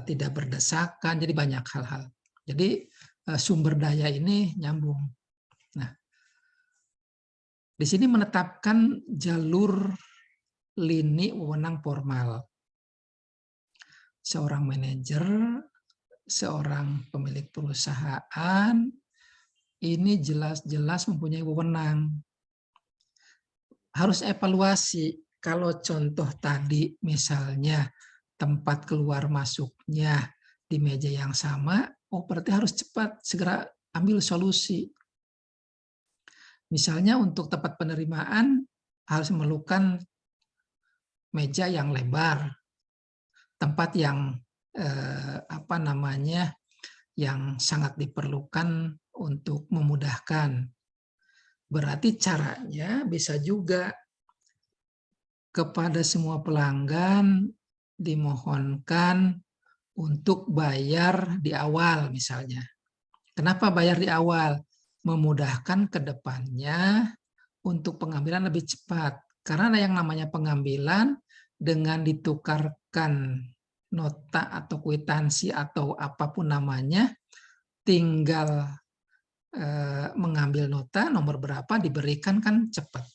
A: tidak berdesakan, jadi banyak hal-hal. Jadi sumber daya ini nyambung. Nah, di sini menetapkan jalur lini wewenang formal. Seorang manajer, seorang pemilik perusahaan, ini jelas-jelas mempunyai wewenang. Harus evaluasi. Kalau contoh tadi misalnya tempat keluar masuknya di meja yang sama, oh berarti harus cepat segera ambil solusi. Misalnya untuk tempat penerimaan harus memerlukan meja yang lebar, tempat yang yang sangat diperlukan untuk memudahkan. Berarti caranya bisa juga kepada semua pelanggan dimohonkan untuk bayar di awal misalnya. Kenapa bayar di awal? Memudahkan ke depannya untuk pengambilan lebih cepat. Karena yang namanya pengambilan dengan ditukarkan nota atau kwitansi atau apapun namanya, tinggal mengambil nota nomor berapa diberikan kan cepat.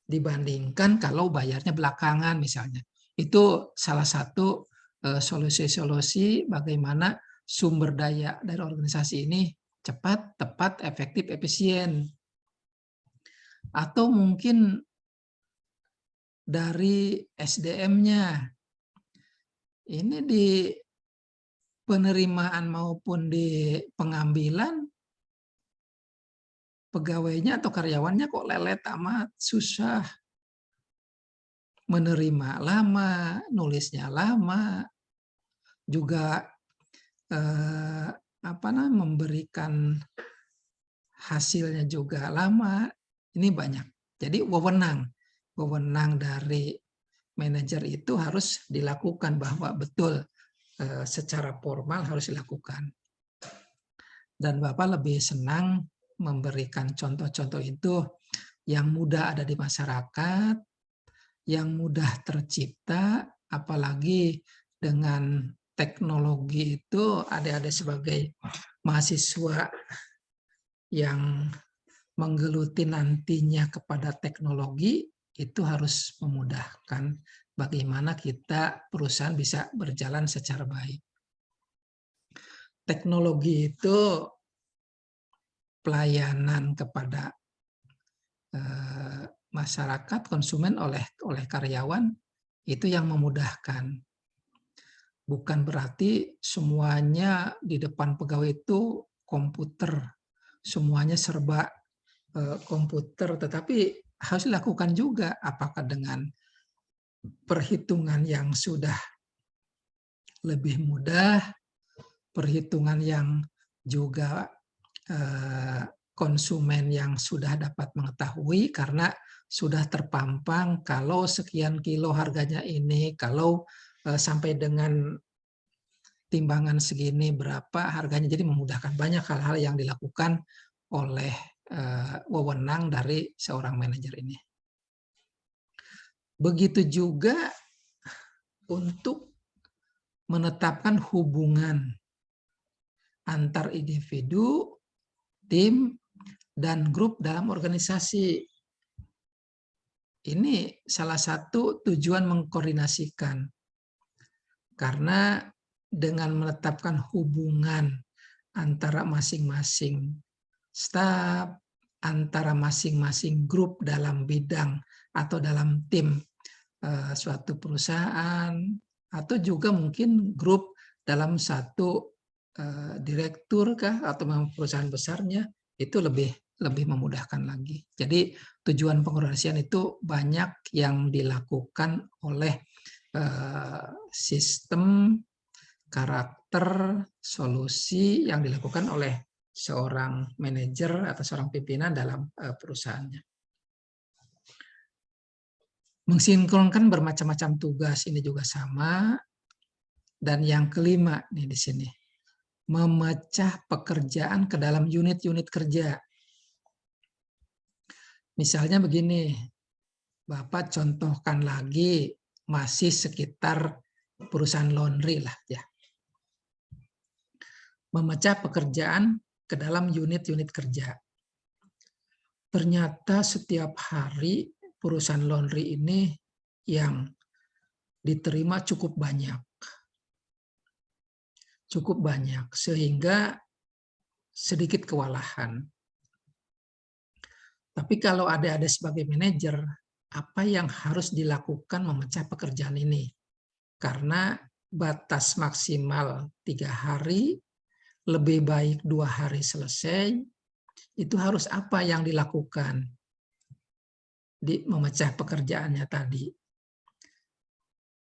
A: Dibandingkan kalau bayarnya belakangan misalnya. Itu salah satu solusi-solusi bagaimana sumber daya dari organisasi ini cepat, tepat, efektif, efisien. Atau mungkin dari SDM-nya. Ini di penerimaan maupun di pengambilan, pegawainya atau karyawannya kok lelet amat, susah. Menerima lama, nulisnya lama, juga memberikan hasilnya juga lama. Ini banyak. Jadi wewenang dari manajer itu harus dilakukan, bahwa betul secara formal harus dilakukan. Dan Bapak lebih senang memberikan contoh-contoh itu yang mudah ada di masyarakat, yang mudah tercipta, apalagi dengan teknologi itu, adik-adik sebagai mahasiswa yang menggeluti nantinya kepada teknologi, itu harus memudahkan bagaimana kita perusahaan bisa berjalan secara baik. Teknologi itu pelayanan kepada masyarakat, konsumen oleh karyawan, itu yang memudahkan. Bukan berarti semuanya di depan pegawai itu komputer, semuanya serba komputer, tetapi harus dilakukan juga apakah dengan perhitungan yang sudah lebih mudah, perhitungan yang juga konsumen yang sudah dapat mengetahui karena sudah terpampang kalau sekian kilo harganya ini, kalau sampai dengan timbangan segini berapa harganya. Jadi memudahkan banyak hal-hal yang dilakukan oleh wewenang dari seorang manajer ini. Begitu juga untuk menetapkan hubungan antar individu, tim, dan grup dalam organisasi. Ini salah satu tujuan mengkoordinasikan. Karena dengan menetapkan hubungan antara masing-masing staf, antara masing-masing grup dalam bidang atau dalam tim suatu perusahaan, atau juga mungkin grup dalam satu direktur kah atau perusahaan besarnya, itu lebih memudahkan lagi. Jadi tujuan pengorganisasian itu banyak yang dilakukan oleh sistem, karakter, solusi yang dilakukan oleh seorang manajer atau seorang pimpinan dalam perusahaannya. Mensinkronkan bermacam-macam tugas, ini juga sama. Dan yang kelima nih di sini, memecah pekerjaan ke dalam unit-unit kerja. Misalnya begini, Bapak contohkan lagi, masih sekitar perusahaan laundry lah ya. Memecah pekerjaan ke dalam unit-unit kerja. Ternyata setiap hari perusahaan laundry ini yang diterima cukup banyak. Cukup banyak, sehingga sedikit kewalahan. Tapi kalau ada sebagai manajer, apa yang harus dilakukan memecah pekerjaan ini? Karena batas maksimal 3 hari, lebih baik 2 hari selesai, itu harus apa yang dilakukan di memecah pekerjaannya tadi?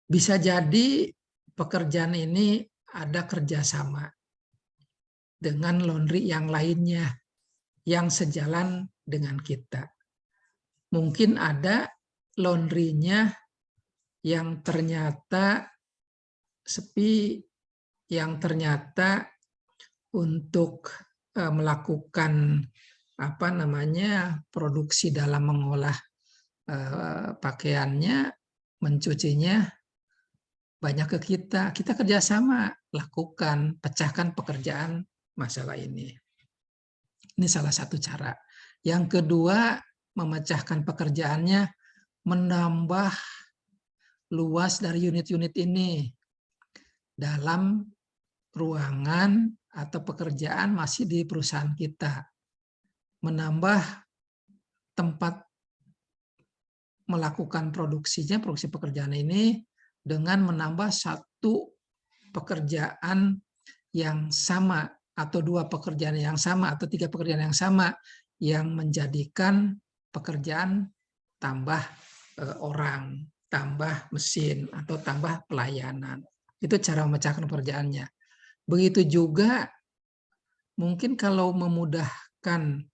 A: Bisa jadi pekerjaan ini ada kerjasama dengan laundry yang lainnya yang sejalan dengan kita. Mungkin ada laundry-nya yang ternyata sepi, yang ternyata untuk melakukan produksi dalam mengolah pakaiannya, mencucinya banyak ke kita. Kita kerjasama, lakukan, pecahkan pekerjaan masalah ini. Ini salah satu cara. Yang kedua, memecahkan pekerjaannya, menambah luas dari unit-unit ini dalam ruangan atau pekerjaan masih di perusahaan kita. Menambah tempat melakukan produksi pekerjaan ini dengan menambah satu pekerjaan yang sama atau dua pekerjaan yang sama atau tiga pekerjaan yang sama yang menjadikan pekerjaan tambah orang, tambah mesin atau tambah pelayanan. Itu cara memecahkan pekerjaannya. Begitu juga mungkin kalau memudahkan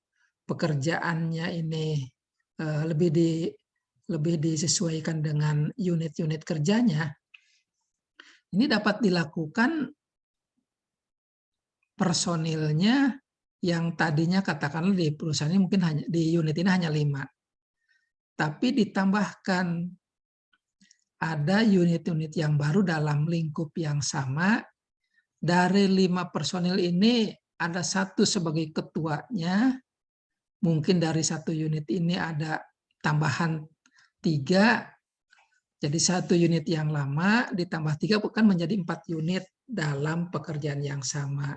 A: pekerjaannya ini lebih disesuaikan dengan unit-unit kerjanya, ini dapat dilakukan personilnya yang tadinya katakanlah di perusahaan ini mungkin hanya di unit ini hanya 5. Tapi ditambahkan ada unit-unit yang baru dalam lingkup yang sama. Dari 5 personil ini ada 1 sebagai ketuanya. Mungkin dari 1 unit ini ada tambahan 3. Jadi 1 unit yang lama ditambah 3 bukan menjadi 4 unit dalam pekerjaan yang sama.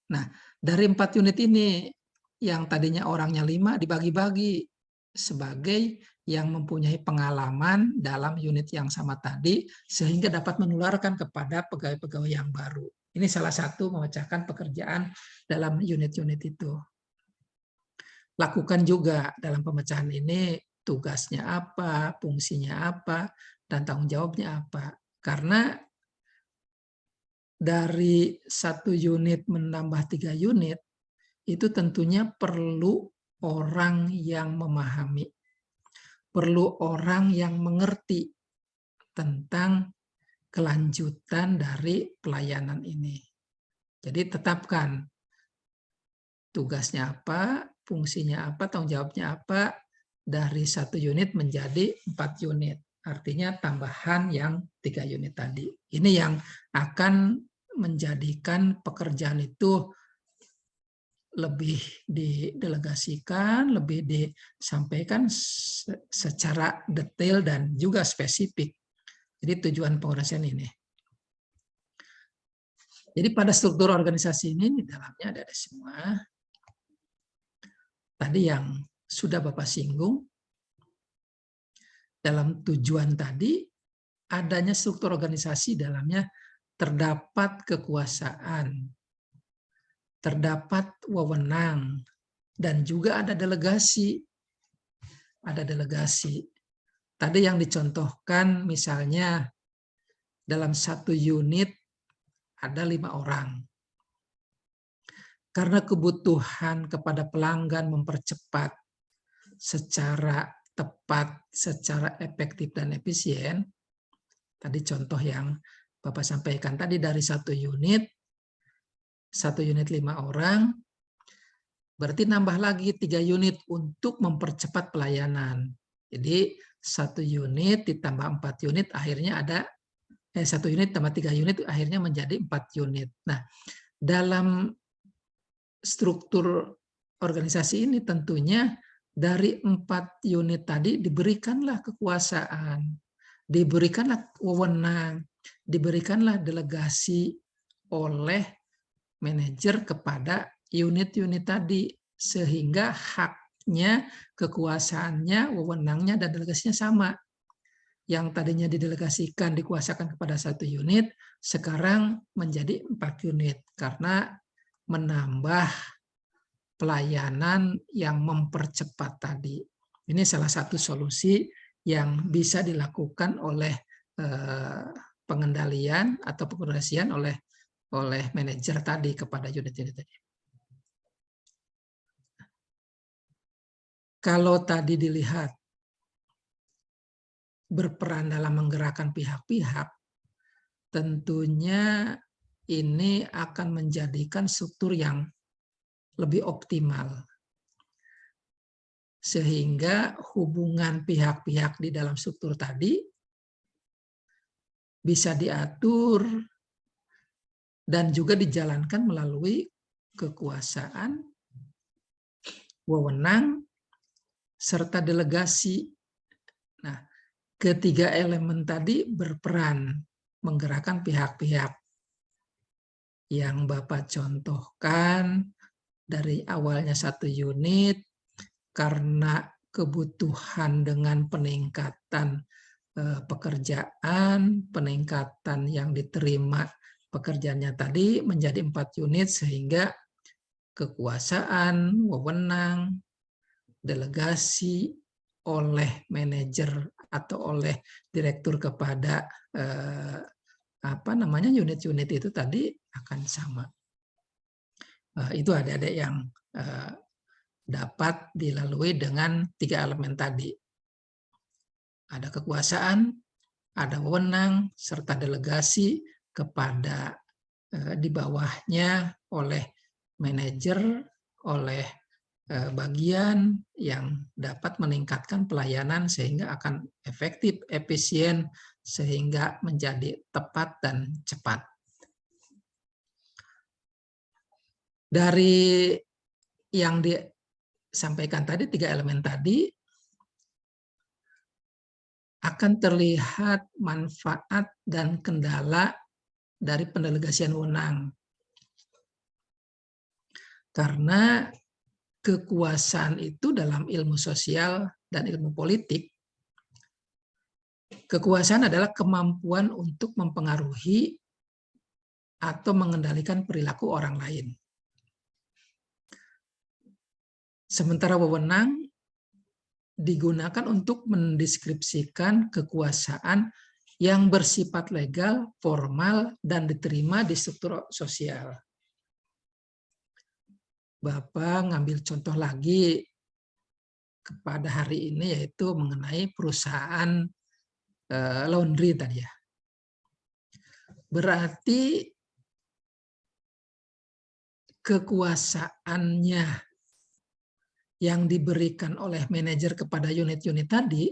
A: Nah, dari 4 unit ini yang tadinya orangnya 5 dibagi-bagi sebagai yang mempunyai pengalaman dalam unit yang sama tadi sehingga dapat menularkan kepada pegawai-pegawai yang baru. Ini salah satu memecahkan pekerjaan dalam unit-unit itu. Lakukan juga dalam pemecahan ini tugasnya apa, fungsinya apa, dan tanggung jawabnya apa. Karena dari 1 unit menambah 3 unit, itu tentunya perlu orang yang memahami, perlu orang yang mengerti tentang kelanjutan dari pelayanan ini. Jadi tetapkan tugasnya apa, fungsinya apa, tanggung jawabnya apa, dari 1 unit menjadi 4 unit. Artinya tambahan yang 3 unit tadi. Ini yang akan menjadikan pekerjaan itu lebih didelegasikan, lebih disampaikan secara detail dan juga spesifik. Jadi tujuan pengorganisasian ini. Jadi pada struktur organisasi ini di dalamnya ada semua. Tadi yang sudah Bapak singgung, dalam tujuan tadi adanya struktur organisasi dalamnya terdapat kekuasaan, terdapat wewenang, dan juga ada delegasi. Ada delegasi. Tadi yang dicontohkan misalnya dalam 1 unit ada 5 orang. Karena kebutuhan kepada pelanggan mempercepat secara tepat, secara efektif dan efisien, tadi contoh yang Bapak sampaikan tadi dari 1 unit 5 orang, berarti nambah lagi 3 unit untuk mempercepat pelayanan. Jadi 1 unit ditambah 4 unit akhirnya ada 1 unit tambah 3 unit akhirnya menjadi 4 unit. Nah, dalam struktur organisasi ini tentunya dari 4 unit tadi diberikanlah kekuasaan, diberikanlah wewenang, diberikanlah delegasi oleh manajer kepada unit-unit tadi sehingga haknya, kekuasaannya, wewenangnya dan delegasinya sama. Yang tadinya didelegasikan dikuasakan kepada 1 unit sekarang menjadi 4 unit karena menambah pelayanan yang mempercepat tadi. Ini salah satu solusi yang bisa dilakukan oleh pengendalian atau pengkoordinasian oleh manajer tadi kepada unit-unit tadi. Kalau tadi dilihat berperan dalam menggerakkan pihak-pihak, tentunya ini akan menjadikan struktur yang lebih optimal. Sehingga hubungan pihak-pihak di dalam struktur tadi bisa diatur dan juga dijalankan melalui kekuasaan, wewenang, serta delegasi. Nah, ketiga elemen tadi berperan menggerakkan pihak-pihak. yang Bapak contohkan dari awalnya 1 unit karena kebutuhan dengan peningkatan pekerjaan, peningkatan yang diterima pekerjaannya tadi menjadi 4 unit sehingga kekuasaan, wewenang, delegasi oleh manajer atau oleh direktur kepada unit-unit itu tadi akan sama. Itu adik-adik yang dapat dilalui dengan 3 elemen tadi. Ada kekuasaan, ada wewenang, serta delegasi kepada di bawahnya oleh manajer, oleh bagian yang dapat meningkatkan pelayanan sehingga akan efektif, efisien, sehingga menjadi tepat dan cepat. Dari yang disampaikan tadi, 3 elemen tadi, akan terlihat manfaat dan kendala dari pendelegasian wewenang. Karena kekuasaan itu dalam ilmu sosial dan ilmu politik, kekuasaan adalah kemampuan untuk mempengaruhi atau mengendalikan perilaku orang lain. Sementara wewenang digunakan untuk mendeskripsikan kekuasaan yang bersifat legal, formal, dan diterima di struktur sosial. Bapak ngambil contoh lagi kepada hari ini, yaitu mengenai perusahaan laundry tadi ya. Berarti kekuasaannya yang diberikan oleh manajer kepada unit-unit tadi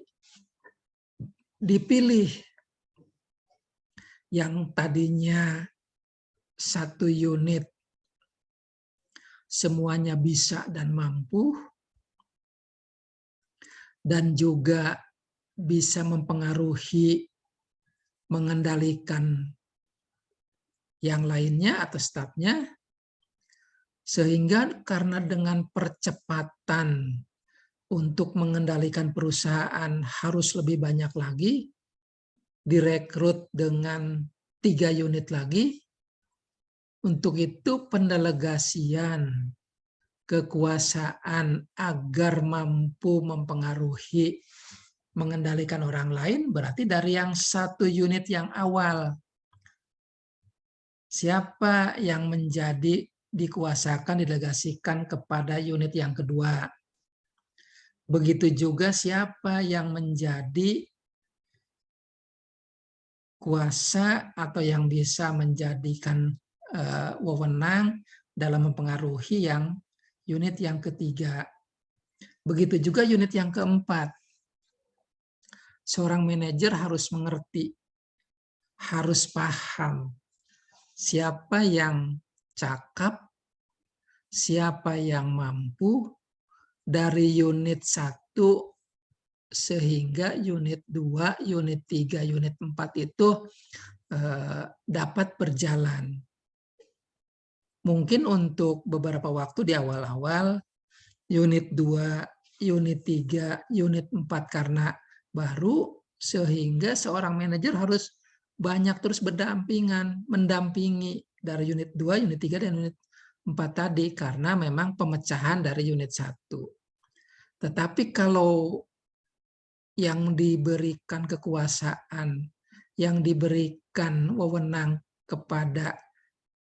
A: dipilih, yang tadinya 1 unit semuanya bisa dan mampu, dan juga bisa mempengaruhi, mengendalikan yang lainnya atau stafnya, sehingga karena dengan percepatan untuk mengendalikan perusahaan harus lebih banyak lagi, direkrut dengan 3 unit lagi. Untuk itu pendelegasian kekuasaan agar mampu mempengaruhi, mengendalikan orang lain berarti dari yang 1 unit yang awal. Siapa yang menjadi dikuasakan, didelegasikan kepada unit yang kedua. Begitu juga siapa yang menjadi kuasa atau yang bisa menjadikan wewenang dalam mempengaruhi yang unit yang ketiga. Begitu juga unit yang keempat. Seorang manajer harus mengerti, harus paham siapa yang cakap, siapa yang mampu dari unit 1 sehingga unit 2, unit 3, unit 4 itu dapat berjalan. Mungkin untuk beberapa waktu di awal-awal, unit 2, unit 3, unit 4 karena baru, sehingga seorang manajer harus banyak terus berdampingan, mendampingi dari unit 2, unit 3, dan unit 4 tadi, karena memang pemecahan dari unit 1. Tetapi kalau yang diberikan kekuasaan, yang diberikan wewenang kepada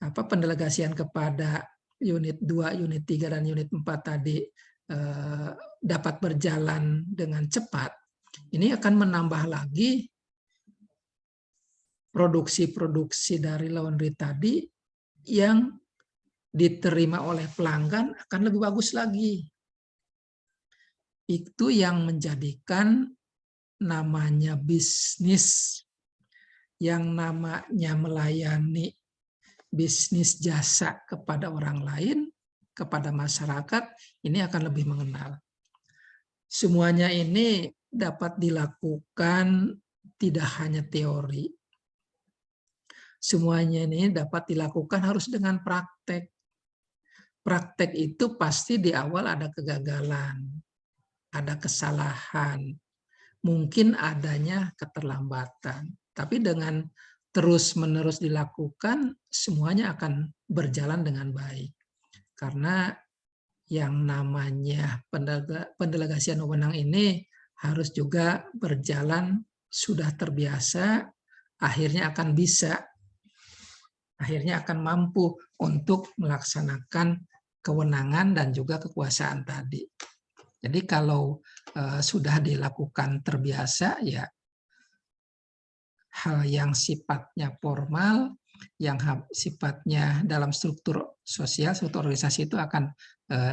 A: pendelegasian kepada unit 2, unit 3, dan unit 4 tadi dapat berjalan dengan cepat, ini akan menambah lagi produksi-produksi dari laundry tadi yang diterima oleh pelanggan akan lebih bagus lagi. Itu yang menjadikan namanya bisnis, yang namanya melayani bisnis jasa kepada orang lain, kepada masyarakat, ini akan lebih mengenal. Semuanya ini dapat dilakukan tidak hanya teori. semuanya ini dapat dilakukan harus dengan praktek. Praktek itu pasti di awal ada kegagalan, ada kesalahan, mungkin adanya keterlambatan. Tapi dengan terus-menerus dilakukan, semuanya akan berjalan dengan baik. Karena yang namanya pendelegasian wewenang ini harus juga berjalan, sudah terbiasa, akhirnya akan bisa, akhirnya akan mampu untuk melaksanakan kewenangan dan juga kekuasaan tadi. Jadi kalau sudah dilakukan terbiasa, ya hal yang sifatnya formal, yang sifatnya dalam struktur sosial, struktur organisasi itu akan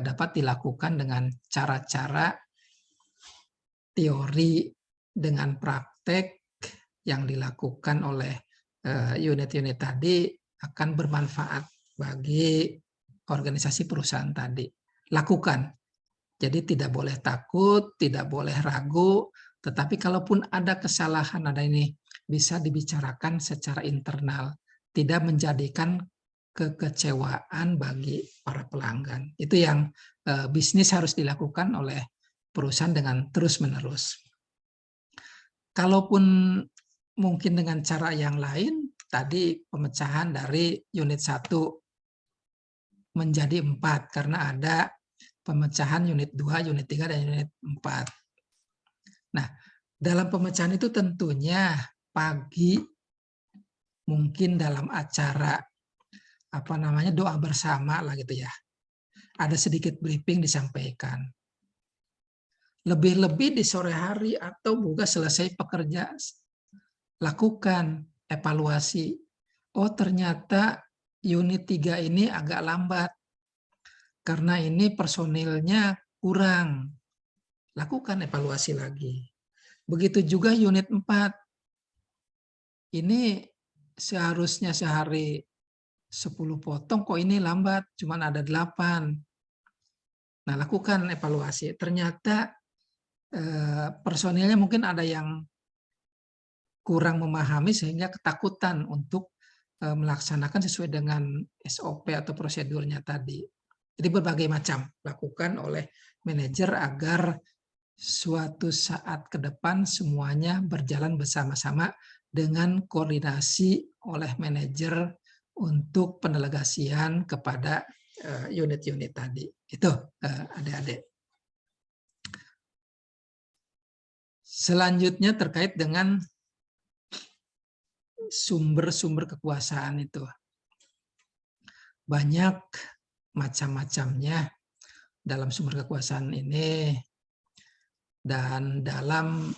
A: dapat dilakukan dengan cara-cara teori dengan praktek yang dilakukan oleh unit-unit tadi akan bermanfaat bagi organisasi perusahaan tadi. Lakukan. Jadi tidak boleh takut, tidak boleh ragu, tetapi kalaupun ada kesalahan, ada ini bisa dibicarakan secara internal, tidak menjadikan kekecewaan bagi para pelanggan. Itu yang bisnis harus dilakukan oleh perusahaan dengan terus-menerus. Kalaupun mungkin dengan cara yang lain, tadi pemecahan dari unit 1 menjadi 4, karena ada pemecahan unit 2, unit 3, dan unit 4. Nah, dalam pemecahan itu tentunya pagi mungkin dalam acara doa bersama lah gitu ya. Ada sedikit briefing disampaikan. Lebih-lebih di sore hari atau juga selesai pekerja, lakukan evaluasi. Oh, ternyata unit 3 ini agak lambat. Karena ini personilnya kurang, lakukan evaluasi lagi. Begitu juga unit 4. Ini seharusnya sehari 10 potong, kok ini lambat, cuma ada 8. Nah, lakukan evaluasi. Ternyata personilnya mungkin ada yang kurang memahami sehingga ketakutan untuk melaksanakan sesuai dengan SOP atau prosedurnya tadi. Jadi berbagai macam lakukan oleh manajer agar suatu saat ke depan semuanya berjalan bersama-sama dengan koordinasi oleh manajer untuk pendelegasian kepada unit-unit tadi. Itu adik-adik. Selanjutnya terkait dengan sumber-sumber kekuasaan itu. Banyak macam-macamnya dalam sumber kekuasaan ini, dan dalam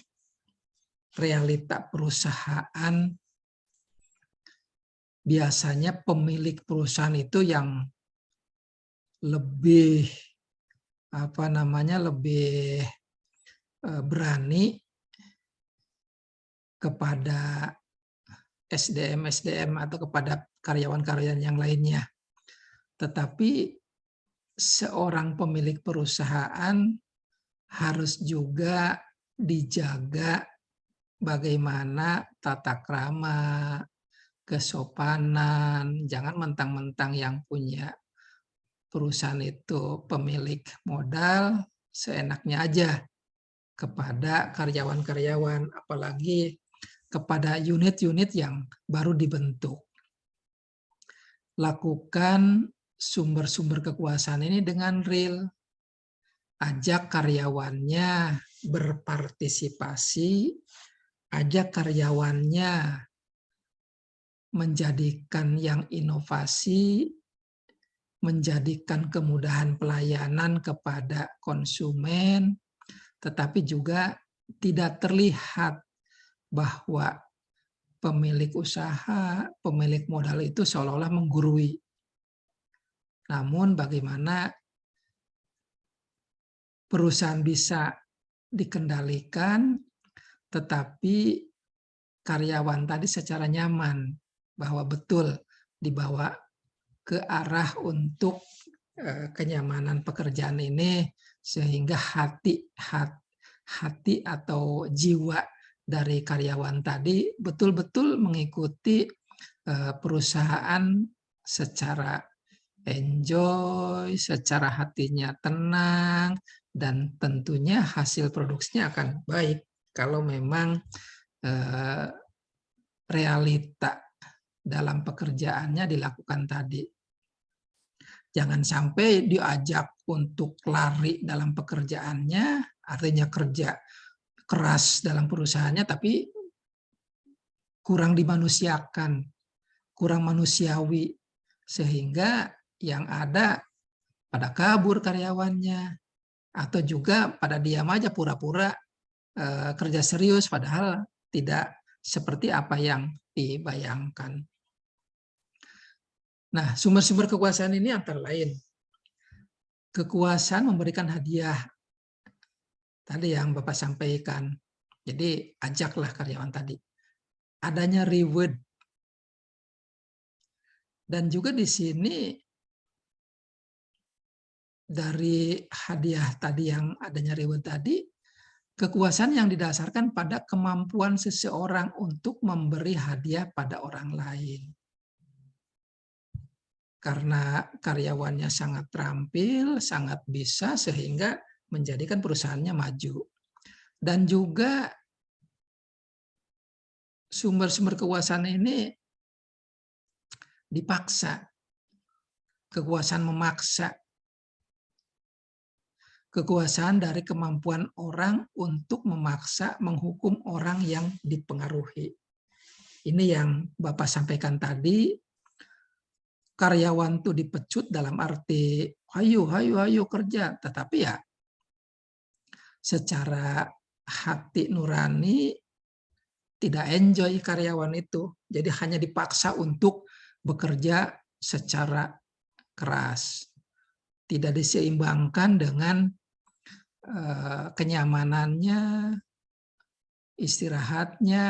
A: realita perusahaan biasanya pemilik perusahaan itu yang lebih lebih berani kepada SDM atau kepada karyawan-karyawan yang lainnya. Tetapi seorang pemilik perusahaan harus juga dijaga bagaimana tata krama, kesopanan, jangan mentang-mentang yang punya perusahaan itu pemilik modal seenaknya aja kepada karyawan-karyawan, apalagi kepada unit-unit yang baru dibentuk. Lakukan sumber-sumber kekuasaan ini dengan real. Ajak karyawannya berpartisipasi, ajak karyawannya menjadikan yang inovasi, menjadikan kemudahan pelayanan kepada konsumen, tetapi juga tidak terlihat bahwa pemilik usaha, pemilik modal itu seolah-olah menggurui. Namun bagaimana perusahaan bisa dikendalikan, tetapi karyawan tadi secara nyaman, bahwa betul dibawa ke arah untuk kenyamanan pekerjaan ini, sehingga hati atau jiwa dari karyawan tadi betul-betul mengikuti perusahaan secara enjoy, secara hatinya tenang, dan tentunya hasil produksinya akan baik kalau memang realita dalam pekerjaannya dilakukan tadi. Jangan sampai diajak untuk lari dalam pekerjaannya, artinya kerja keras dalam perusahaannya, tapi kurang dimanusiakan, kurang manusiawi, sehingga yang ada pada kabur karyawannya, atau juga pada diam aja pura-pura kerja serius, padahal tidak seperti apa yang dibayangkan. Nah, sumber-sumber kekuasaan ini antara lain kekuasaan memberikan hadiah, tadi yang Bapak sampaikan. Jadi ajaklah karyawan tadi. Adanya reward. Dan juga di sini dari hadiah tadi yang adanya reward tadi, kekuasaan yang didasarkan pada kemampuan seseorang untuk memberi hadiah pada orang lain. Karena karyawannya sangat terampil, sangat bisa, sehingga menjadikan perusahaannya maju. Dan juga sumber-sumber kekuasaan ini dipaksa. Kekuasaan memaksa. Kekuasaan dari kemampuan orang untuk memaksa menghukum orang yang dipengaruhi. Ini yang Bapak sampaikan tadi. Karyawan itu dipecut dalam arti ayo kerja, tetapi ya secara hati nurani tidak enjoy karyawan itu, jadi hanya dipaksa untuk bekerja secara keras, tidak diseimbangkan dengan kenyamanannya, istirahatnya,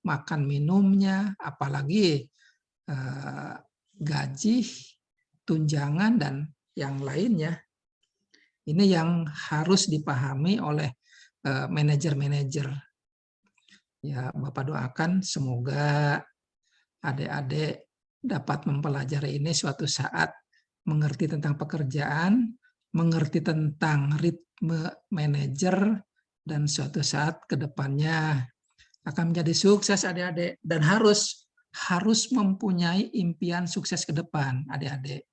A: makan minumnya, apalagi gaji, tunjangan, dan yang lainnya. Ini yang harus dipahami oleh manajer-manajer. Ya, Bapak doakan semoga adik-adik dapat mempelajari ini suatu saat, mengerti tentang pekerjaan, mengerti tentang ritme manajer, dan suatu saat ke depannya akan menjadi sukses adik-adik, dan harus mempunyai impian sukses ke depan, adik-adik.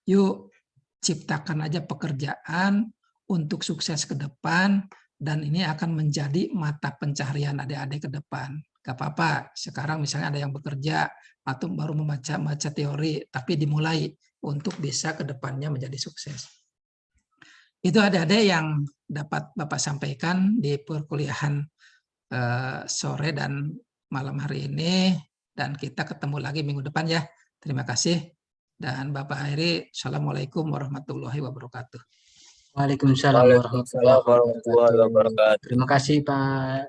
A: Yuk, ciptakan aja pekerjaan untuk sukses ke depan, dan ini akan menjadi mata pencaharian adik-adik ke depan. Gak apa-apa, sekarang misalnya ada yang bekerja, atau baru membaca teori, tapi dimulai untuk bisa ke depannya menjadi sukses. Itu adik-adik yang dapat Bapak sampaikan di perkuliahan sore dan malam hari ini. Dan kita ketemu lagi minggu depan ya. Terima kasih. Dan Bapak akhiri, Assalamualaikum warahmatullahi wabarakatuh.
B: Waalaikumsalam warahmatullahi wabarakatuh. Terima kasih Pak.